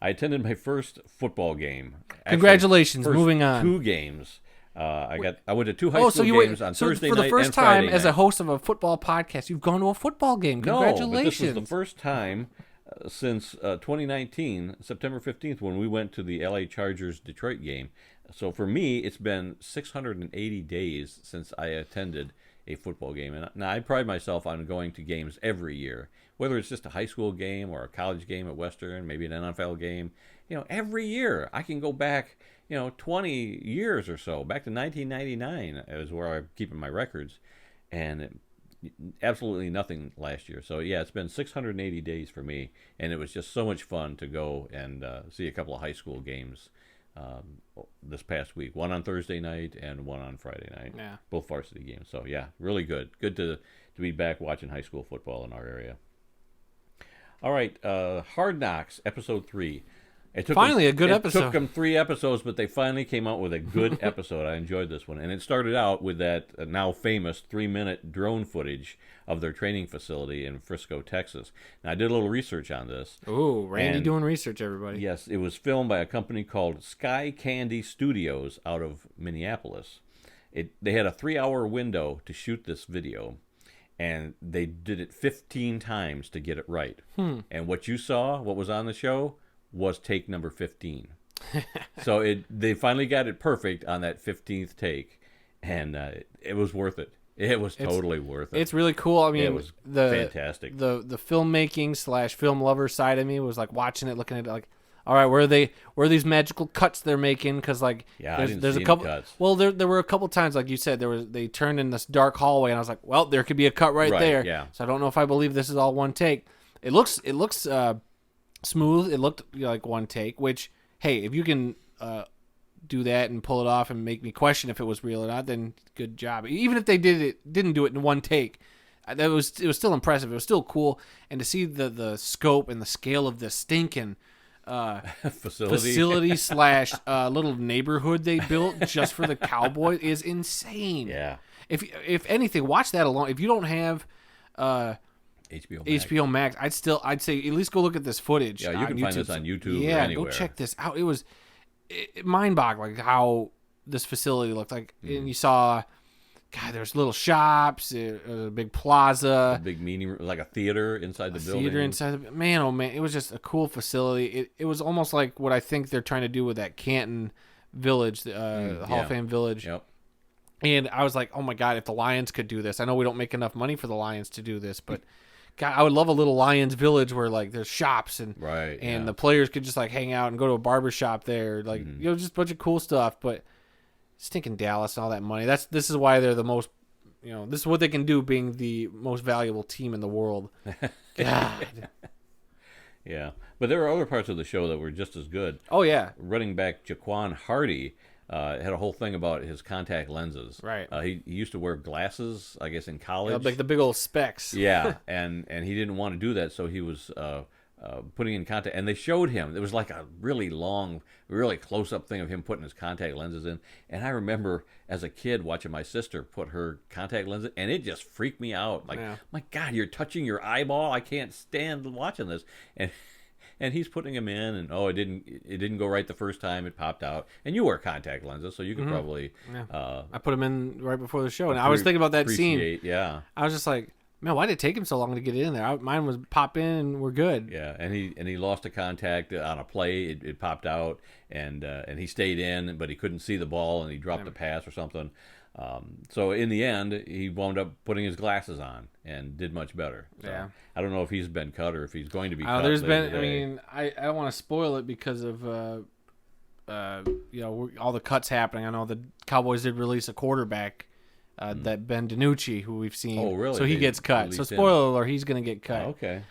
[SPEAKER 2] I attended my first football game.
[SPEAKER 1] Congratulations. Moving on.
[SPEAKER 2] 2 games. I went to 2 high school games on Thursday night and Friday night.
[SPEAKER 1] For the first time as a host of a football podcast, you've gone to a football game. Congratulations.
[SPEAKER 2] No, but this was the first time since 2019, September 15th, when we went to the LA Chargers Detroit game. So for me, it's been 680 days since I attended a football game. And now I pride myself on going to games every year, whether it's just a high school game or a college game at Western, maybe an NFL game. Every year I can go back, 20 years or so, back to 1999 is where I'm keeping my records, and absolutely nothing last year. So yeah, it's been 680 days for me, and it was just so much fun to go and see a couple of high school games this past week. One on Thursday night and one on Friday night.
[SPEAKER 1] Yeah.
[SPEAKER 2] Both varsity games. So, yeah, really good. Good to be back watching high school football in our area. All right, Hard Knocks, episode 3.
[SPEAKER 1] A good episode.
[SPEAKER 2] It took them 3 episodes, but they finally came out with a good episode. I enjoyed this one. And it started out with that now famous 3-minute drone footage of their training facility in Frisco, Texas. Now, I did a little research on this.
[SPEAKER 1] Ooh, Randy doing research, everybody.
[SPEAKER 2] Yes, it was filmed by a company called Sky Candy Studios out of Minneapolis. They had a 3-hour window to shoot this video, and they did it 15 times to get it right. And what you saw, what was on the show, was take number 15. So they finally got it perfect on that 15th take, and it was worth it. It was totally worth it.
[SPEAKER 1] It's really cool. I mean,
[SPEAKER 2] it was fantastic.
[SPEAKER 1] The filmmaking / film lover side of me was like watching it, looking at it like, all right, where are these magical cuts they're making? Because like, there's a couple.
[SPEAKER 2] Cuts.
[SPEAKER 1] Well, there were a couple times, like you said, they turned in this dark hallway, and I was like, well, there could be a cut right there.
[SPEAKER 2] Yeah.
[SPEAKER 1] So I don't know if I believe this is all one take. It looks smooth. It looked like one take, which, hey, if you can do that and pull it off and make me question if it was real or not, then good job. Even if they didn't do it in one take, it was still impressive. It was still cool. And to see the scope and the scale of this stinking facility / little neighborhood they built just for the Cowboys is insane.
[SPEAKER 2] Yeah.
[SPEAKER 1] If anything, watch that alone. If you don't have HBO Max, I'd say at least go look at this footage.
[SPEAKER 2] Yeah, you can find this on YouTube or anywhere.
[SPEAKER 1] Go check this out. It was mind-boggling how this facility looked like. And you saw, God, there's little shops, a big plaza.
[SPEAKER 2] A big meeting room, like a theater inside the building.
[SPEAKER 1] Man, oh man, it was just a cool facility. It was almost like what I think they're trying to do with that Canton Village, the Hall of Fame Village.
[SPEAKER 2] Yep.
[SPEAKER 1] And I was like, oh my God, if the Lions could do this. I know we don't make enough money for the Lions to do this, but God, I would love a little Lions Village where like there's shops and the players could just like hang out and go to a barber shop there, like just a bunch of cool stuff. But stinking Dallas and all that money. This is why they're the most, this is what they can do, being the most valuable team in the world. God.
[SPEAKER 2] Yeah, but there were other parts of the show that were just as good.
[SPEAKER 1] Oh yeah,
[SPEAKER 2] running back Jaquan Hardy had a whole thing about his contact lenses.
[SPEAKER 1] Right.
[SPEAKER 2] He used to wear glasses, I guess, in college.
[SPEAKER 1] Like the big old specs.
[SPEAKER 2] Yeah, and he didn't want to do that, so he was putting in contact. And they showed him. It was like a really long, really close-up thing of him putting his contact lenses in. And I remember as a kid watching my sister put her contact lenses, and it just freaked me out. Like, my God, you're touching your eyeball. I can't stand watching this. And he's putting them in, and it didn't go right the first time. It popped out. And you wear contact lenses, so you could probably.
[SPEAKER 1] Yeah. I put them in right before the show, and I was thinking about that scene.
[SPEAKER 2] Yeah.
[SPEAKER 1] I was just like, man, why did it take him so long to get it in there? Mine was pop in, and we're good.
[SPEAKER 2] Yeah, and he lost a contact on a play. It popped out, and he stayed in, but he couldn't see the ball, and he dropped the pass or something. So in the end, he wound up putting his glasses on and did much better. So I don't know if he's been cut or if he's going to be cut.
[SPEAKER 1] There's been. I mean, I don't want to spoil it because of all the cuts happening. I know the Cowboys did release a quarterback, that Ben DiNucci, who we've seen. Oh, really? So he gets cut. So spoiler alert, he's going to get cut.
[SPEAKER 2] Oh, okay.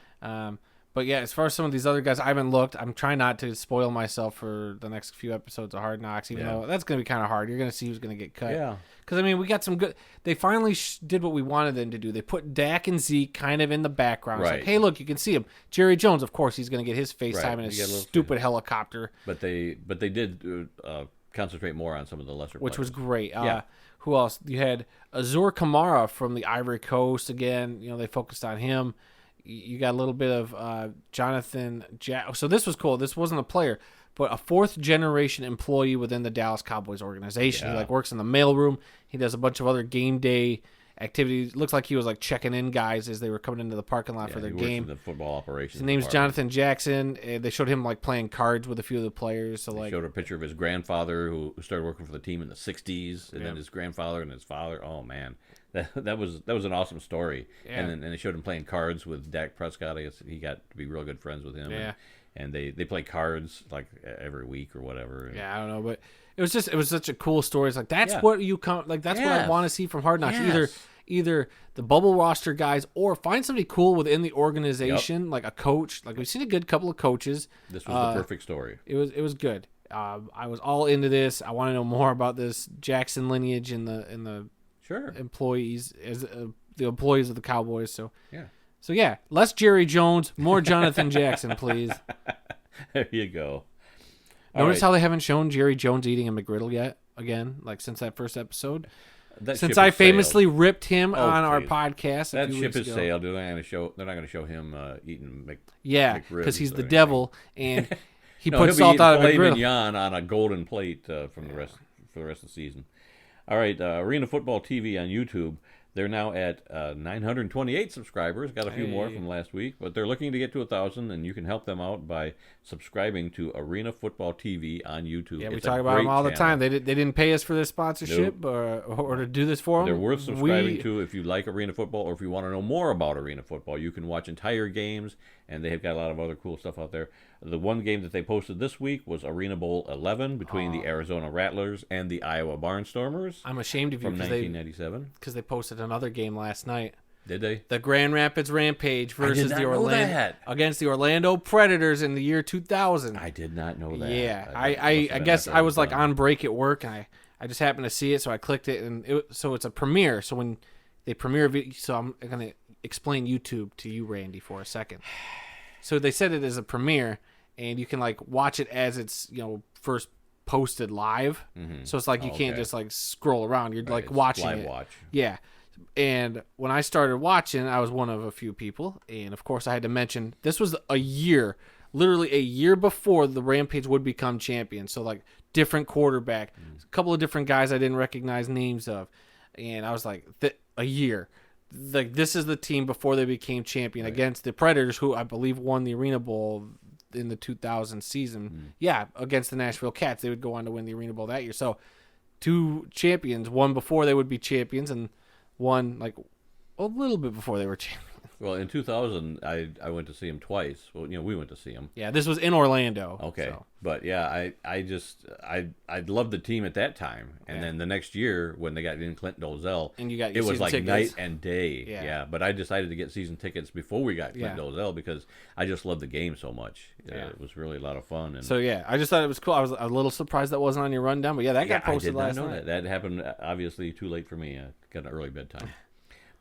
[SPEAKER 1] But yeah, as far as some of these other guys, I haven't looked. I'm trying not to spoil myself for the next few episodes of Hard Knocks, even though that's going to be kind of hard. You're going to see who's going to get cut.
[SPEAKER 2] Yeah.
[SPEAKER 1] Because, I mean, we got some good... They finally did what we wanted them to do. They put Dak and Zeke kind of in the background. It's like, hey, look, you can see him. Jerry Jones, of course, he's going to get his FaceTime in his stupid helicopter.
[SPEAKER 2] But they did concentrate more on some of the lesser players.
[SPEAKER 1] Which was great. Who else? You had Azur Kamara from the Ivory Coast. Again, they focused on him. You got a little bit of Jonathan Jack. So this was cool. This wasn't a player, but a 4th-generation employee within the Dallas Cowboys organization. Yeah. He works in the mailroom. He does a bunch of other game day activities. Looks like he was checking in guys as they were coming into the parking lot for their game.
[SPEAKER 2] The football operations.
[SPEAKER 1] His name's Jonathan Jackson. They showed him playing cards with a few of the players. So
[SPEAKER 2] they showed a picture of his grandfather who started working for the team in the '60s, and then his grandfather and his father. Oh man. That was an awesome story. Yeah. And they showed him playing cards with Dak Prescott. I guess he got to be real good friends with him.
[SPEAKER 1] Yeah.
[SPEAKER 2] And they play cards every week or whatever.
[SPEAKER 1] Yeah, I don't know, but it was such a cool story. It's that's what you come that's what I want to see from Hard Knocks. Yes. Either the bubble roster guys or find somebody cool within the organization, like a coach. We've seen a good couple of coaches.
[SPEAKER 2] This was the perfect story.
[SPEAKER 1] It was good. I was all into this. I want to know more about this Jackson lineage and the
[SPEAKER 2] sure
[SPEAKER 1] employees as the employees of the Cowboys. So
[SPEAKER 2] yeah,
[SPEAKER 1] less Jerry Jones, more Jonathan Jackson, please.
[SPEAKER 2] There you go.
[SPEAKER 1] Notice how they haven't shown Jerry Jones eating a McGriddle yet again, like since that first episode. Since I famously ripped him on our podcast,
[SPEAKER 2] that ship has sailed. They're not going to show him eating McRibs.
[SPEAKER 1] Yeah, because he's the devil, and he puts salt out of a griddle.
[SPEAKER 2] Mignon on a golden plate for the rest of the season. All right, Arena Football TV on YouTube. They're now at 928 subscribers. Got a few more from last week, but they're looking to get to 1,000, and you can help them out by subscribing to Arena Football TV on YouTube.
[SPEAKER 1] Yeah, we talk about them all the time. They didn't pay us for this sponsorship or to do this for them.
[SPEAKER 2] They're worth subscribing to if you like Arena Football or if you want to know more about Arena Football. You can watch entire games, and they've got a lot of other cool stuff out there. The one game that they posted this week was Arena Bowl 11 between the Arizona Rattlers and the Iowa Barnstormers.
[SPEAKER 1] I'm ashamed of you
[SPEAKER 2] from 1997
[SPEAKER 1] because they posted another game last night.
[SPEAKER 2] Did they?
[SPEAKER 1] The Grand Rapids Rampage versus against the Orlando Predators in the year 2000.
[SPEAKER 2] I did not know that.
[SPEAKER 1] Yeah, I guess I was like on break at work, and I just happened to see it, so I clicked it, and so it's a premiere. So when they premiere, so I'm gonna explain YouTube to you, Randy, for a second. So they said it is a premiere, and you can like watch it as it's first posted live. Mm-hmm. So it's like you can't just like scroll around. You're like watching
[SPEAKER 2] live
[SPEAKER 1] it.
[SPEAKER 2] Watch.
[SPEAKER 1] Yeah. And when I started watching, I was one of a few people, and of course I had to mention this was literally a year before the Rampage would become champion. So like different quarterback, a couple of different guys I didn't recognize names of, and I was like, a year. Like this is the team before they became champion against the Predators, who I believe won the Arena Bowl in the 2000 season. Yeah, against the Nashville Cats, they would go on to win the Arena Bowl that year. So two champions, one before they would be champions, and one like a little bit before they were champions.
[SPEAKER 2] Well, in 2000, I went to see him twice. Well, we went to see him.
[SPEAKER 1] Yeah, this was in Orlando.
[SPEAKER 2] Okay,
[SPEAKER 1] so.
[SPEAKER 2] But yeah, I loved the team at that time, and then the next year when they got in Clint Dozell,
[SPEAKER 1] and you got
[SPEAKER 2] it was like
[SPEAKER 1] tickets.
[SPEAKER 2] Night and day. Yeah, but I decided to get season tickets before we got Clint Dozell because I just loved the game so much. It was really a lot of fun. And
[SPEAKER 1] so yeah, I just thought it was cool. I was a little surprised that wasn't on your rundown, but that got posted last night.
[SPEAKER 2] I did not know that. That happened obviously too late for me. I got an early bedtime.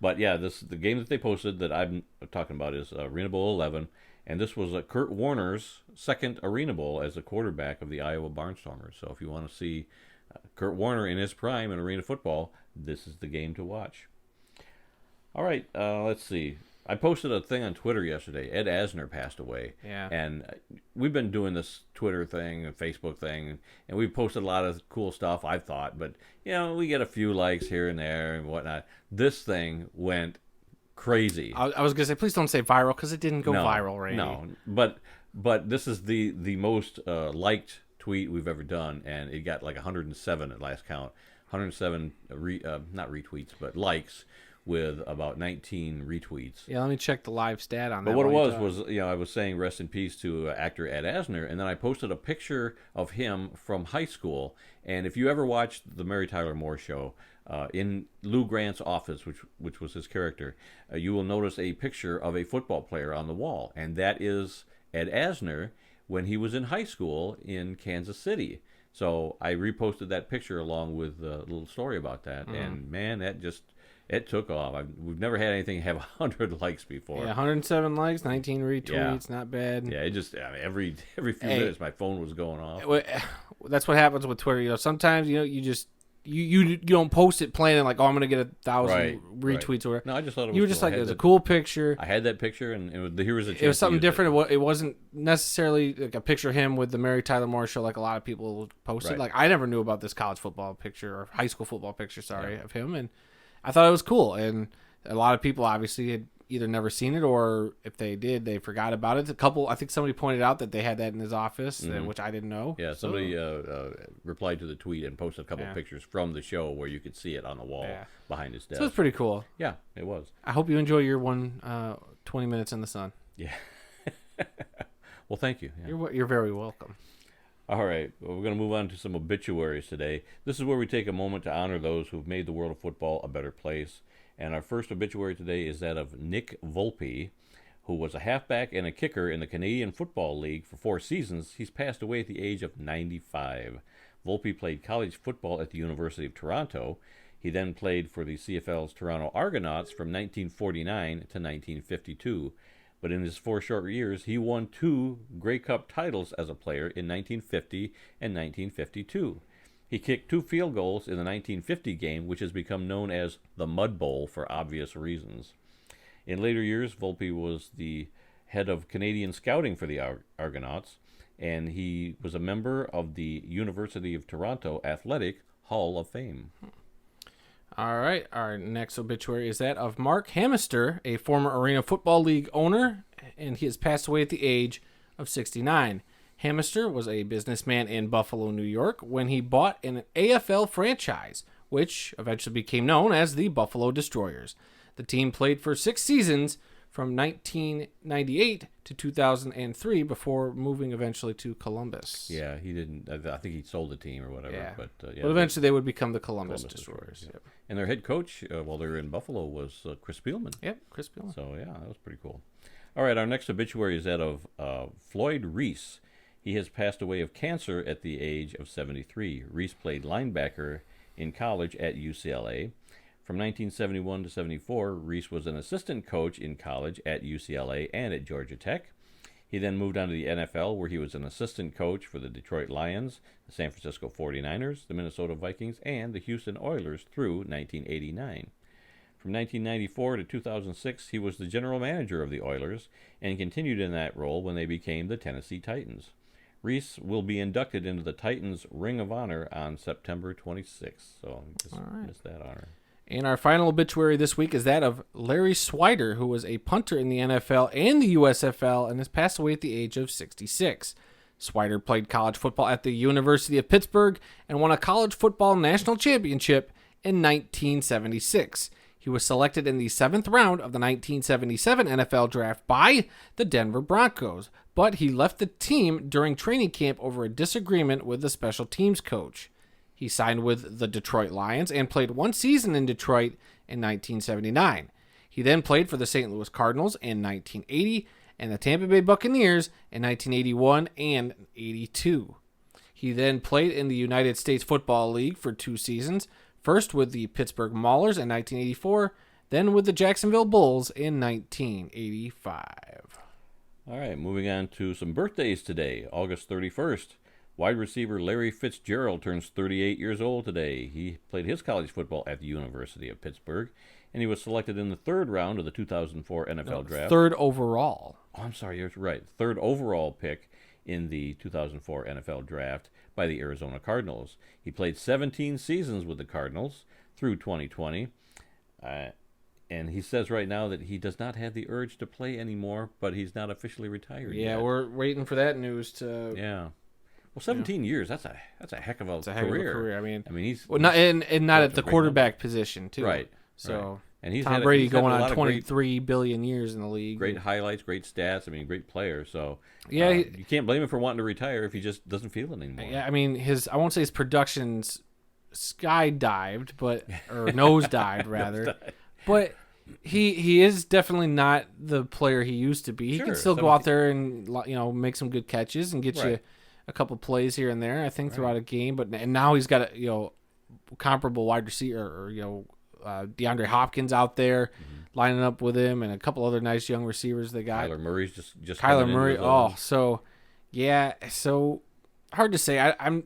[SPEAKER 2] But yeah, the game that they posted that I'm talking about is Arena Bowl 11, and this was Kurt Warner's second Arena Bowl as a quarterback of the Iowa Barnstormers. So if you want to see Kurt Warner in his prime in arena football, this is the game to watch. All right, let's see. I posted a thing on Twitter yesterday. Ed Asner passed away.
[SPEAKER 1] Yeah.
[SPEAKER 2] And we've been doing this Twitter thing and Facebook thing, and we've posted a lot of cool stuff, I've thought. But, we get a few likes here and there and whatnot. This thing went crazy.
[SPEAKER 1] I was going to say, please don't say viral, because it didn't go viral, Randy.
[SPEAKER 2] No, but this is the most liked tweet we've ever done, and it got like 107 at last count. 107, not retweets, but likes, with about 19 retweets.
[SPEAKER 1] Yeah, let me check the live stat on that.
[SPEAKER 2] But what it was I was saying rest in peace to actor Ed Asner, and then I posted a picture of him from high school. And if you ever watched the Mary Tyler Moore Show, in Lou Grant's office, which was his character, you will notice a picture of a football player on the wall, and that is Ed Asner when he was in high school in Kansas City. So I reposted that picture along with a little story about that, and man, it took off. We've never had anything have 100 likes before.
[SPEAKER 1] Yeah, 107 likes, 19 retweets, not bad.
[SPEAKER 2] Yeah, it just every few minutes my phone was going off.
[SPEAKER 1] That's what happens with Twitter. Sometimes you just you don't post it planning like, I'm going to get 1,000 retweets or whatever.
[SPEAKER 2] No, I just thought it was.
[SPEAKER 1] You were just like, it was a cool picture.
[SPEAKER 2] I had that picture, and here was a chance.
[SPEAKER 1] It was something different. It wasn't necessarily like a picture of him with the Mary Tyler Moore Show like a lot of people posted.
[SPEAKER 2] Right.
[SPEAKER 1] Like I never knew about this college football picture or high school football picture. Of him, and I thought it was cool. And a lot of people obviously had either never seen it, or if they did, they forgot about it. I think somebody pointed out that they had that in his office, which I didn't know.
[SPEAKER 2] Yeah, somebody replied to the tweet and posted a couple of pictures from the show where you could see it on the wall behind his desk.
[SPEAKER 1] So it's pretty cool.
[SPEAKER 2] Yeah, it was.
[SPEAKER 1] I hope you enjoy your 20 minutes in the sun.
[SPEAKER 2] Yeah. Well, thank you.
[SPEAKER 1] Yeah. You're very welcome.
[SPEAKER 2] All right, well, we're going to move on to some obituaries today. This is where we take a moment to honor those who've made the world of football a better place. And our first obituary today is that of Nick Volpe, who was a halfback and a kicker in the Canadian Football League for 4 seasons. He's passed away at the age of 95. Volpe played college football at the University of Toronto. He then played for the CFL's Toronto Argonauts from 1949 to 1952. But in his 4 short years, he won 2 Grey Cup titles as a player in 1950 and 1952. He kicked 2 field goals in the 1950 game, which has become known as the Mud Bowl for obvious reasons. In later years, Volpe was the head of Canadian scouting for the Argonauts, and he was a member of the University of Toronto Athletic Hall of Fame.
[SPEAKER 1] All right, our next obituary is that of Mark Hamister, a former Arena Football League owner, and he has passed away at the age of 69. Hamister was a businessman in Buffalo, New York, when he bought an AFL franchise, which eventually became known as the Buffalo Destroyers. The team played for 6 seasons from 1998 to 2003 before moving eventually to Columbus.
[SPEAKER 2] Yeah, he didn't. I think he sold the team or whatever.
[SPEAKER 1] Yeah.
[SPEAKER 2] But
[SPEAKER 1] eventually they would become the Columbus Destroyers.
[SPEAKER 2] Yeah. Yep. And their head coach while they were in Buffalo was Chris Spielman.
[SPEAKER 1] Yep, Chris Spielman.
[SPEAKER 2] So, yeah, that was pretty cool. All right, our next obituary is that of Floyd Reese. He has passed away of cancer at the age of 73. Reese played linebacker in college at UCLA. From 1971 to 74, Reese was an assistant coach in college at UCLA and at Georgia Tech. He then moved on to the NFL, where he was an assistant coach for the Detroit Lions, the San Francisco 49ers, the Minnesota Vikings, and the Houston Oilers through 1989. From 1994 to 2006, he was the general manager of the Oilers and continued in that role when they became the Tennessee Titans. Reese will be inducted into the Titans Ring of Honor on September 26th, so just missed that honor.
[SPEAKER 1] And our final obituary this week is that of Larry Swider, who was a punter in the NFL and the USFL and has passed away at the age of 66. Swider played college football at the University of Pittsburgh and won a college football national championship in 1976. He was selected in the 7th round of the 1977 NFL draft by the Denver Broncos, but he left the team during training camp over a disagreement with the special teams coach. He signed with the Detroit Lions and played 1 season in Detroit in 1979. He then played for the St. Louis Cardinals in 1980 and the Tampa Bay Buccaneers in 1981 and 82. He then played in the United States Football League for 2 seasons, first with the Pittsburgh Maulers in 1984, then with the Jacksonville Bulls in 1985.
[SPEAKER 2] All right, moving on to some birthdays today. August 31st. Wide receiver Larry Fitzgerald turns 38 years old today. He played his college football at the University of Pittsburgh, and he was selected in the 3rd round of the 2004 NFL Draft.
[SPEAKER 1] 3rd overall.
[SPEAKER 2] Oh, I'm sorry, you're right. 3rd overall pick in the 2004 NFL Draft by the Arizona Cardinals. He played 17 seasons with the Cardinals through 2020, and he says right now that he does not have the urge to play anymore, but he's not officially retired yet.
[SPEAKER 1] Yeah, we're waiting for that news to...
[SPEAKER 2] Yeah. Well, 17 years, that's a heck of a career.
[SPEAKER 1] Heck of a career. I mean
[SPEAKER 2] he's
[SPEAKER 1] not at the quarterback position too.
[SPEAKER 2] Right.
[SPEAKER 1] So
[SPEAKER 2] right. And he's
[SPEAKER 1] Tom Brady going on 23 billion years in the league.
[SPEAKER 2] Great highlights, great stats. I mean, great player. So
[SPEAKER 1] yeah,
[SPEAKER 2] you can't blame him for wanting to retire if he just doesn't feel it anymore.
[SPEAKER 1] Yeah, I mean I won't say his production's skydived, or nosedived rather, but he is definitely not the player he used to be. He can still go out there and make some good catches and get you a couple plays here and there, I think, throughout a game. And now he's got a comparable wide receiver, or DeAndre Hopkins out there lining up with him, and a couple other nice young receivers they got.
[SPEAKER 2] Kyler Murray's just
[SPEAKER 1] Kyler Murray. So hard to say. I'm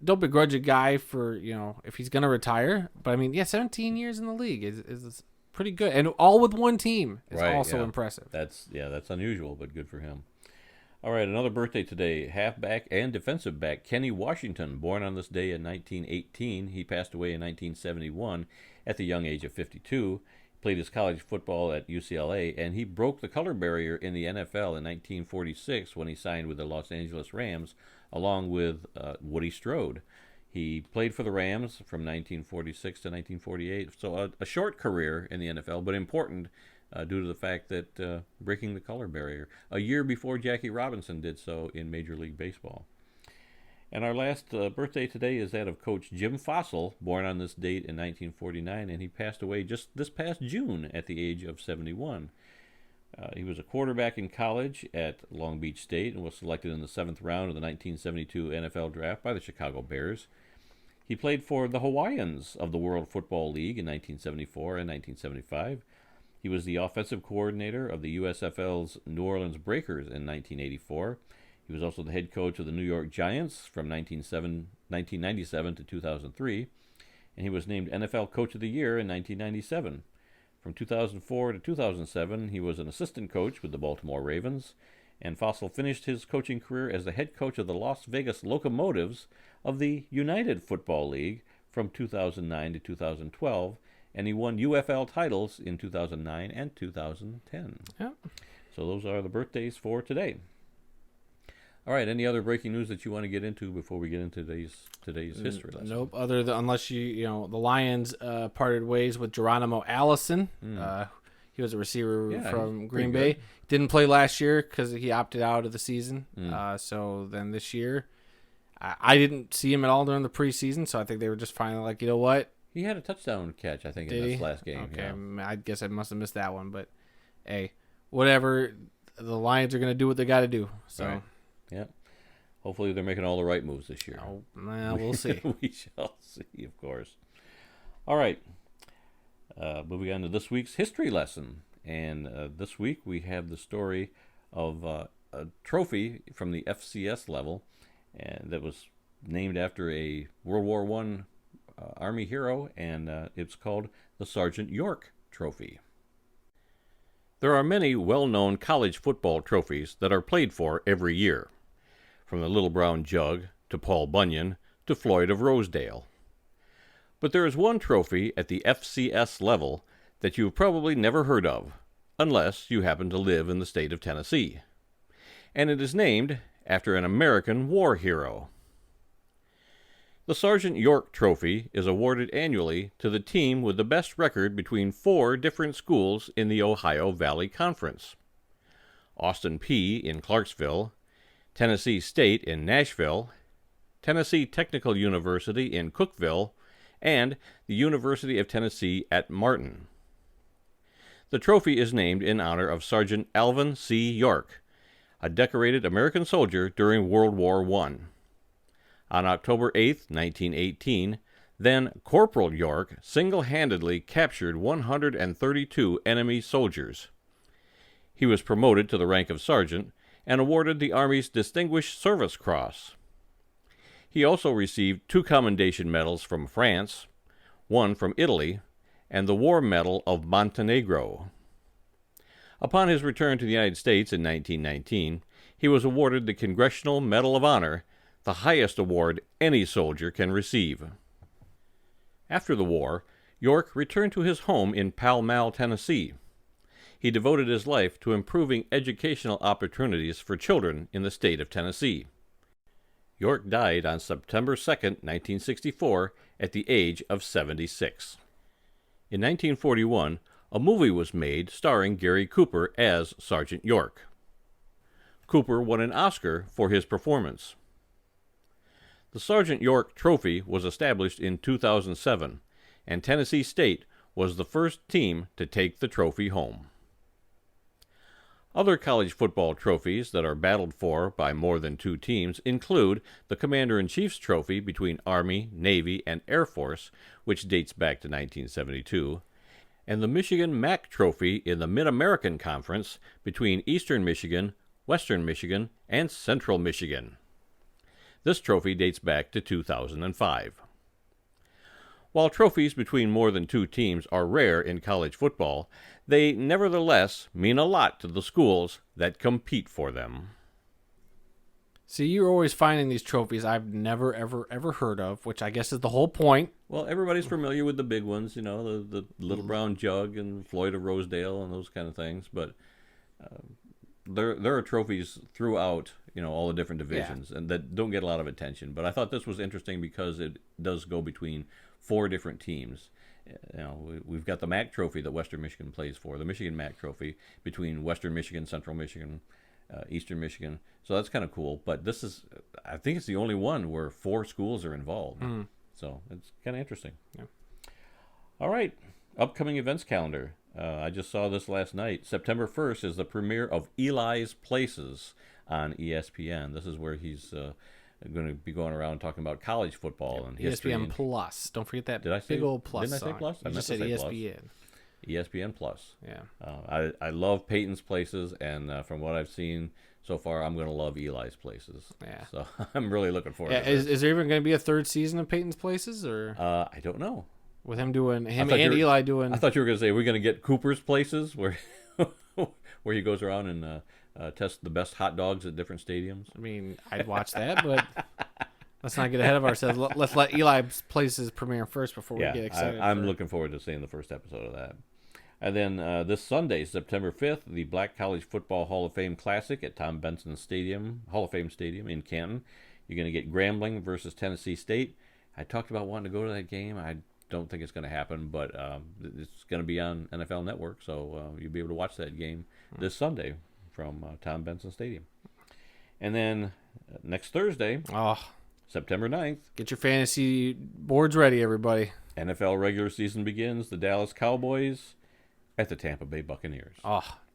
[SPEAKER 1] don't begrudge a guy for if he's gonna retire, but I mean 17 years in the league is pretty good, and all with one team is also impressive.
[SPEAKER 2] That's unusual, but good for him. All right, another birthday today. Halfback and defensive back Kenny Washington, born on this day in 1918. He passed away in 1971 at the young age of 52. Played his college football at UCLA, and he broke the color barrier in the NFL in 1946 when he signed with the Los Angeles Rams, along with Woody Strode. He played for the Rams from 1946 to 1948, so a short career in the NFL, but important due to the fact that breaking the color barrier a year before Jackie Robinson did so in Major League Baseball. And our last birthday today is that of Coach Jim Fossil, born on this date in 1949, and he passed away just this past June at the age of 71. He was a quarterback in college at Long Beach State and was selected in the 7th round of the 1972 NFL Draft by the Chicago Bears. He played for the Hawaiians of the World Football League in 1974 and 1975. He was the offensive coordinator of the USFL's New Orleans Breakers in 1984. He was also the head coach of the New York Giants from 1997 to 2003, and he was named NFL Coach of the Year in 1997. From 2004 to 2007, he was an assistant coach with the Baltimore Ravens, and Fossil finished his coaching career as the head coach of the Las Vegas Locomotives of the United Football League from 2009 to 2012, and he won UFL titles in 2009 and 2010.
[SPEAKER 1] Yep.
[SPEAKER 2] So those are the birthdays for today. All right, any other breaking news that you want to get into before we get into today's history lesson?
[SPEAKER 1] Nope, unless the Lions parted ways with Geronimo Allison. He was a receiver from Green Bay.
[SPEAKER 2] Good.
[SPEAKER 1] Didn't play last year because he opted out of the season. So then this year, I didn't see him at all during the preseason, so I think they were just finally like, you know what?
[SPEAKER 2] He had a touchdown catch, I think, in this last game.
[SPEAKER 1] Okay,
[SPEAKER 2] yeah.
[SPEAKER 1] I guess I must have missed that one, but hey, whatever. The Lions are going to do what they got to do. So,
[SPEAKER 2] right. Yeah. Hopefully they're making all the right moves this year.
[SPEAKER 1] Oh, we'll see.
[SPEAKER 2] We shall see, of course. All right. Moving on to this week's history lesson. And this week we have the story of a trophy from the FCS level and that was named after a World War I Army hero, and it's called the Sergeant York Trophy. There are many well-known college football trophies that are played for every year, from the Little Brown Jug to Paul Bunyan to Floyd of Rosedale. But there is one trophy at the FCS level that you've probably never heard of, unless you happen to live in the state of Tennessee. And it is named after an American war hero. The Sergeant York Trophy is awarded annually to the team with the best record between 4 different schools in the Ohio Valley Conference: Austin Peay in Clarksville, Tennessee State in Nashville, Tennessee Technical University in Cookeville, and the University of Tennessee at Martin. The trophy is named in honor of Sergeant Alvin C. York, a decorated American soldier during World War I. On October 8, 1918, then Corporal York single-handedly captured 132 enemy soldiers. He was promoted to the rank of sergeant and awarded the Army's Distinguished Service Cross. He also received 2 commendation medals from France, 1 from Italy, and the War Medal of Montenegro. Upon his return to the United States in 1919, he was awarded the Congressional Medal of Honor, the highest award any soldier can receive. After the war, York returned to his home in Pall Mall, Tennessee. He devoted his life to improving educational opportunities for children in the state of Tennessee. York died on September 2, 1964, at the age of 76. In 1941, a movie was made starring Gary Cooper as Sergeant York. Cooper won an Oscar for his performance. The Sergeant York Trophy was established in 2007, and Tennessee State was the first team to take the trophy home. Other college football trophies that are battled for by more than 2 teams include the Commander-in-Chief's Trophy between Army, Navy, and Air Force, which dates back to 1972, and the Michigan Mack Trophy in the Mid-American Conference between Eastern Michigan, Western Michigan, and Central Michigan. This trophy dates back to 2005. While trophies between more than 2 teams are rare in college football, they nevertheless mean a lot to the schools that compete for them.
[SPEAKER 1] See, you're always finding these trophies I've never, ever heard of, which I guess is the whole point.
[SPEAKER 2] Well, everybody's familiar with the big ones, the Little Brown Jug and Floyd of Rosedale and those kind of things, but there are trophies throughout, all the different divisions, and that don't get a lot of attention. But I thought this was interesting because it does go between 4 different teams. We've got the Mack Trophy that Western Michigan plays for, the Michigan Mack Trophy between Western Michigan, Central Michigan, Eastern Michigan. So that's kind of cool. But I think it's the only one where 4 schools are involved. So it's kind of interesting.
[SPEAKER 1] Yeah.
[SPEAKER 2] All right. Upcoming events calendar. I just saw this last night. September 1st is the premiere of Eli's Places on ESPN. This is where he's going to be going around talking about college football and history.
[SPEAKER 1] ESPN Plus. Don't forget that
[SPEAKER 2] big
[SPEAKER 1] old Plus
[SPEAKER 2] Didn't I say Plus?
[SPEAKER 1] I just said ESPN.
[SPEAKER 2] ESPN Plus.
[SPEAKER 1] Yeah.
[SPEAKER 2] I love Peyton's Places, and from what I've seen so far, I'm going to love Eli's Places.
[SPEAKER 1] Yeah.
[SPEAKER 2] So I'm really looking forward to
[SPEAKER 1] it. Is there even going to be a third season of Peyton's Places? Or
[SPEAKER 2] I don't know.
[SPEAKER 1] With him and Eli doing...
[SPEAKER 2] I thought you were going to say, we're going to get Cooper's Places, where where he goes around and tests the best hot dogs at different stadiums.
[SPEAKER 1] I mean, I'd watch that, but let's not get ahead of ourselves. Let's let Eli's Places premiere first before we get excited.
[SPEAKER 2] I'm looking forward to seeing the first episode of that. And then this Sunday, September 5th, the Black College Football Hall of Fame Classic at Tom Benson Stadium, Hall of Fame Stadium in Canton. You're going to get Grambling versus Tennessee State. I talked about wanting to go to that game. I don't think it's going to happen, but it's going to be on NFL Network, so you'll be able to watch that game this Sunday from Tom Benson Stadium. And then next Thursday, September 9th.
[SPEAKER 1] Get your fantasy boards ready, everybody.
[SPEAKER 2] NFL regular season begins. The Dallas Cowboys at the Tampa Bay Buccaneers.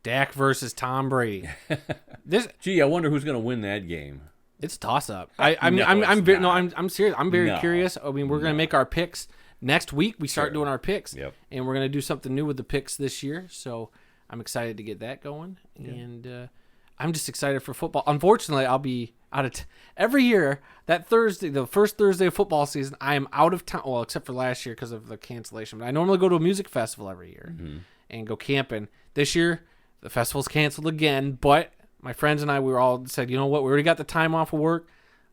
[SPEAKER 1] Dak versus Tom Brady.
[SPEAKER 2] I wonder who's going to win that game.
[SPEAKER 1] It's a toss-up. I'm serious. I'm very curious. I mean, we're going to make our picks. Next week, we start doing our picks, and we're going to do something new with the picks this year, so I'm excited to get that going, and I'm just excited for football. Unfortunately, I'll be out of every year, that Thursday, the first Thursday of football season, I am out of town, well, except for last year because of the cancellation, but I normally go to a music festival every year and go camping. This year, the festival's canceled again, but my friends and I, we were all said, you know what, we already got the time off of work.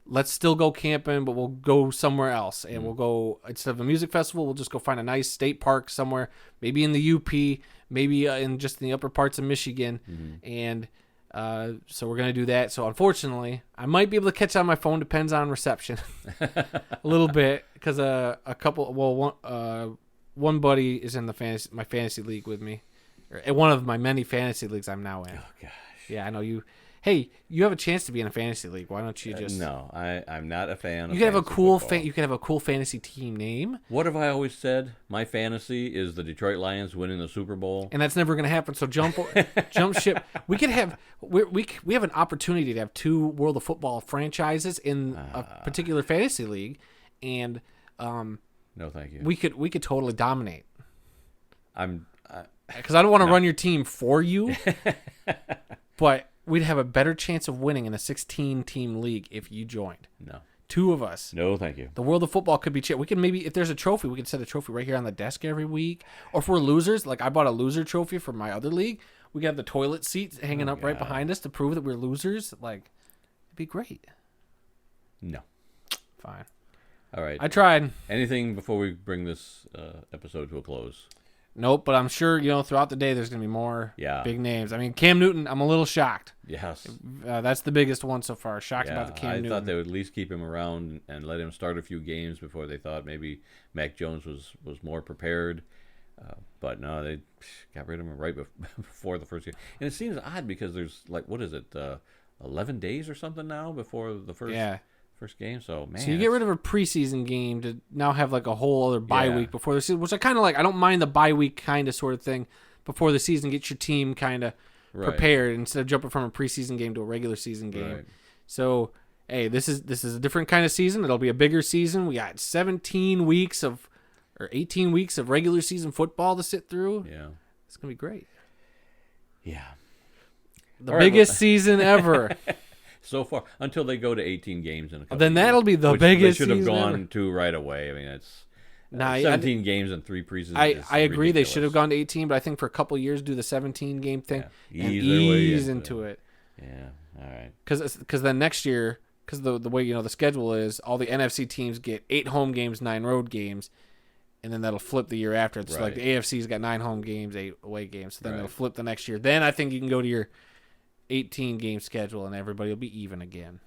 [SPEAKER 1] Let's still go camping, but we'll go somewhere else. And we'll go, instead of a music festival, we'll just go find a nice state park somewhere, maybe in the UP, maybe in just the upper parts of Michigan. And so we're going to do that. So unfortunately, I might be able to catch on my phone, depends on reception a little bit, because one buddy is in my fantasy league with me, or one of my many fantasy leagues I'm now in.
[SPEAKER 2] Oh, gosh.
[SPEAKER 1] Yeah, I know you. Hey, you have a chance to be in a fantasy league. Why don't you just?
[SPEAKER 2] No, I'm not a fan.
[SPEAKER 1] You can have a cool you can have a cool fantasy team name.
[SPEAKER 2] What have I always said? My fantasy is the Detroit Lions winning the Super Bowl,
[SPEAKER 1] and that's never going to happen. So jump ship. We could have we have an opportunity to have two World of Football franchises in a particular fantasy league, and
[SPEAKER 2] no, thank you.
[SPEAKER 1] We could totally dominate. Because I don't want to run your team for you, but we'd have a better chance of winning in a 16-team league if you joined.
[SPEAKER 2] No.
[SPEAKER 1] Two of us.
[SPEAKER 2] No, thank you.
[SPEAKER 1] The World of Football could be... We can maybe... If there's a trophy, we can set a trophy right here on the desk every week. Or if we're losers, like I bought a loser trophy for my other league, we got the toilet seats hanging up right behind us to prove that we're losers. Like, it'd be great.
[SPEAKER 2] No.
[SPEAKER 1] Fine.
[SPEAKER 2] All right.
[SPEAKER 1] I tried.
[SPEAKER 2] Anything before we bring this episode to a close?
[SPEAKER 1] Nope, but I'm sure, throughout the day there's going to be more big names. I mean, Cam Newton, I'm a little shocked.
[SPEAKER 2] Yes.
[SPEAKER 1] That's the biggest one so far. Shocked about the Cam Newton.
[SPEAKER 2] I thought they would at least keep him around and let him start a few games before they thought maybe Mac Jones was more prepared. But no, they got rid of him right before the first game. And it seems odd because there's 11 days or something now before the first game, so man.
[SPEAKER 1] So you get rid of a preseason game to now have a whole other bye week before the season, which I kind of like. I don't mind the bye week kind of sort of thing before the season. Get your team kind of prepared instead of jumping from a preseason game to a regular season game.
[SPEAKER 2] Right.
[SPEAKER 1] So hey, this is a different kind of season. It'll be a bigger season. We got 18 weeks of regular season football to sit through.
[SPEAKER 2] Yeah,
[SPEAKER 1] it's gonna be great.
[SPEAKER 2] Yeah,
[SPEAKER 1] the biggest season ever.
[SPEAKER 2] So far, until they go to 18 games in a couple
[SPEAKER 1] then that'll be the biggest season
[SPEAKER 2] they should have gone
[SPEAKER 1] ever.
[SPEAKER 2] To right away. I mean, it's 17 games and 3 preseasons.
[SPEAKER 1] I agree.
[SPEAKER 2] Ridiculous.
[SPEAKER 1] They should have gone to 18, but I think for a couple of years do the 17-game thing and ease into it.
[SPEAKER 2] Yeah, all right.
[SPEAKER 1] Because then next year, because the way the schedule is, all the NFC teams get 8 home games, 9 road games, and then that'll flip the year after. It's like the AFC's got 9 home games, 8 away games. So then it'll flip the next year. Then I think you can go to your 18-game schedule, and everybody will be even again.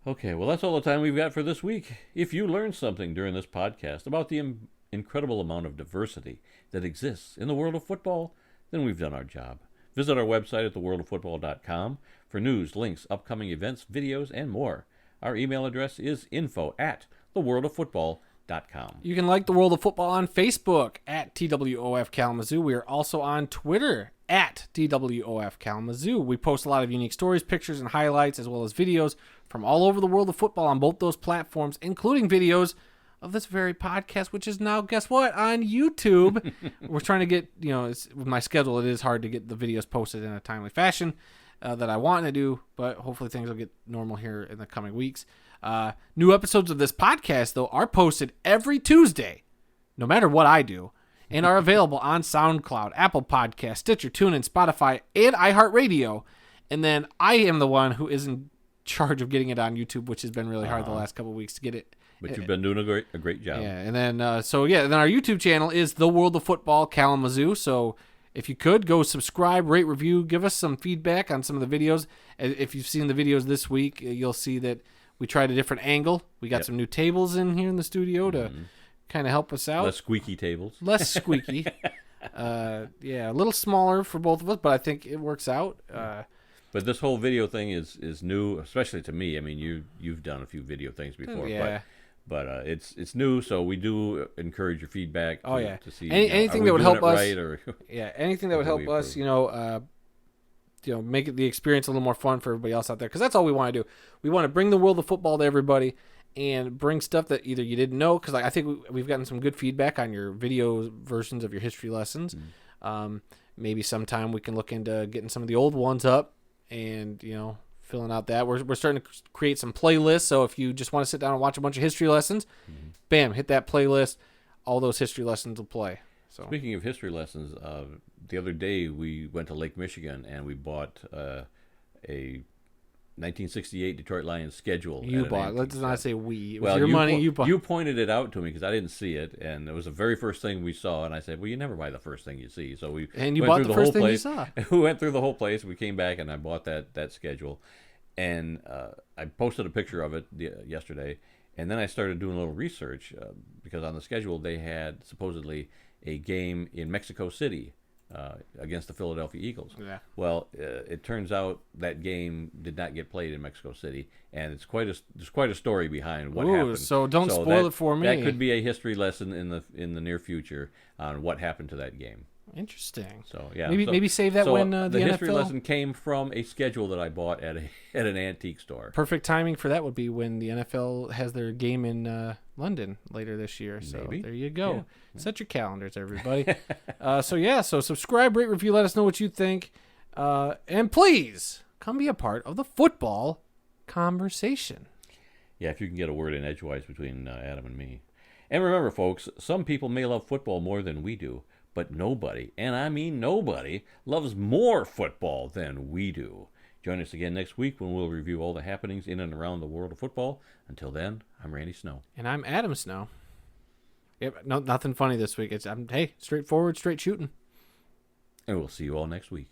[SPEAKER 2] Okay, well, that's all the time we've got for this week. If you learned something during this podcast about the incredible amount of diversity that exists in the world of football, then we've done our job. Visit our website at theworldoffootball.com for news, links, upcoming events, videos, and more. Our email address is info@theworldoffootball.com. You
[SPEAKER 1] can like the World of Football on Facebook at TWOF Kalamazoo. We are also on Twitter at TWOF Kalamazoo. We post a lot of unique stories, pictures, and highlights, as well as videos from all over the world of football on both those platforms, including videos of this very podcast, which is now, guess what, on YouTube. We're trying to get, with my schedule, it is hard to get the videos posted in a timely fashion that I want to do, but hopefully things will get normal here in the coming weeks. New episodes of this podcast, though, are posted every Tuesday, no matter what I do, and are available on SoundCloud, Apple Podcasts, Stitcher, TuneIn, Spotify, and iHeartRadio. And then I am the one who is in charge of getting it on YouTube, which has been really hard the last couple of weeks to get it.
[SPEAKER 2] But you've been doing a great job.
[SPEAKER 1] Yeah, and then then our YouTube channel is The World of Football Kalamazoo. So if you could, go subscribe, rate, review, give us some feedback on some of the videos. If you've seen the videos this week, you'll see that we tried a different angle. We got some new tables in here in the studio to kind of help us out.
[SPEAKER 2] Less squeaky tables.
[SPEAKER 1] Less squeaky. A little smaller for both of us, but I think it works out.
[SPEAKER 2] But this whole video thing is new, especially to me. I mean, you've done a few video things before, but it's new, so we do encourage your feedback. To see
[SPEAKER 1] anything that would help us.
[SPEAKER 2] Right, or
[SPEAKER 1] anything that would help us. Make it the experience a little more fun for everybody else out there, because that's all we want to do. We want to bring the world of football to everybody and bring stuff that either you didn't know, because I think we've gotten some good feedback on your video versions of your history lessons. Maybe sometime we can look into getting some of the old ones up and filling out that. We're starting to create some playlists, so if you just want to sit down and watch a bunch of history lessons, bam, hit that playlist. All those history lessons will play. So
[SPEAKER 2] speaking of history lessons, the other day we went to Lake Michigan and we bought a 1968 Detroit Lions schedule.
[SPEAKER 1] You bought. Let's not say we. It was your money. You bought.
[SPEAKER 2] You pointed it out to me because I didn't see it, and it was the very first thing we saw. And I said, "Well, you never buy the first thing you see." So we
[SPEAKER 1] bought the first thing you saw.
[SPEAKER 2] We went through the whole place. We came back and I bought that schedule, and I posted a picture of it yesterday. And then I started doing a little research because on the schedule they had supposedly a game in Mexico City against the Philadelphia Eagles.
[SPEAKER 1] Yeah.
[SPEAKER 2] Well, it turns out that game did not get played in Mexico City, and there's quite a story behind what happened.
[SPEAKER 1] So don't spoil it for me.
[SPEAKER 2] That could be a history lesson in the near future on what happened to that game.
[SPEAKER 1] Interesting.
[SPEAKER 2] So yeah,
[SPEAKER 1] maybe save that when the NFL...
[SPEAKER 2] history lesson came from a schedule that I bought at an antique store.
[SPEAKER 1] Perfect timing for that would be when the NFL has their game in London later this year. So there you go. Yeah. Set your calendars, everybody. So subscribe, rate, review, let us know what you think, and please come be a part of the football conversation.
[SPEAKER 2] Yeah, if you can get a word in edgewise between Adam and me. And remember, folks, some people may love football more than we do. But nobody, and I mean nobody, loves more football than we do. Join us again next week when we'll review all the happenings in and around the world of football. Until then, I'm Randy Snow.
[SPEAKER 1] And I'm Adam Snow. Yep, nothing funny this week. Straightforward, straight shooting.
[SPEAKER 2] And we'll see you all next week.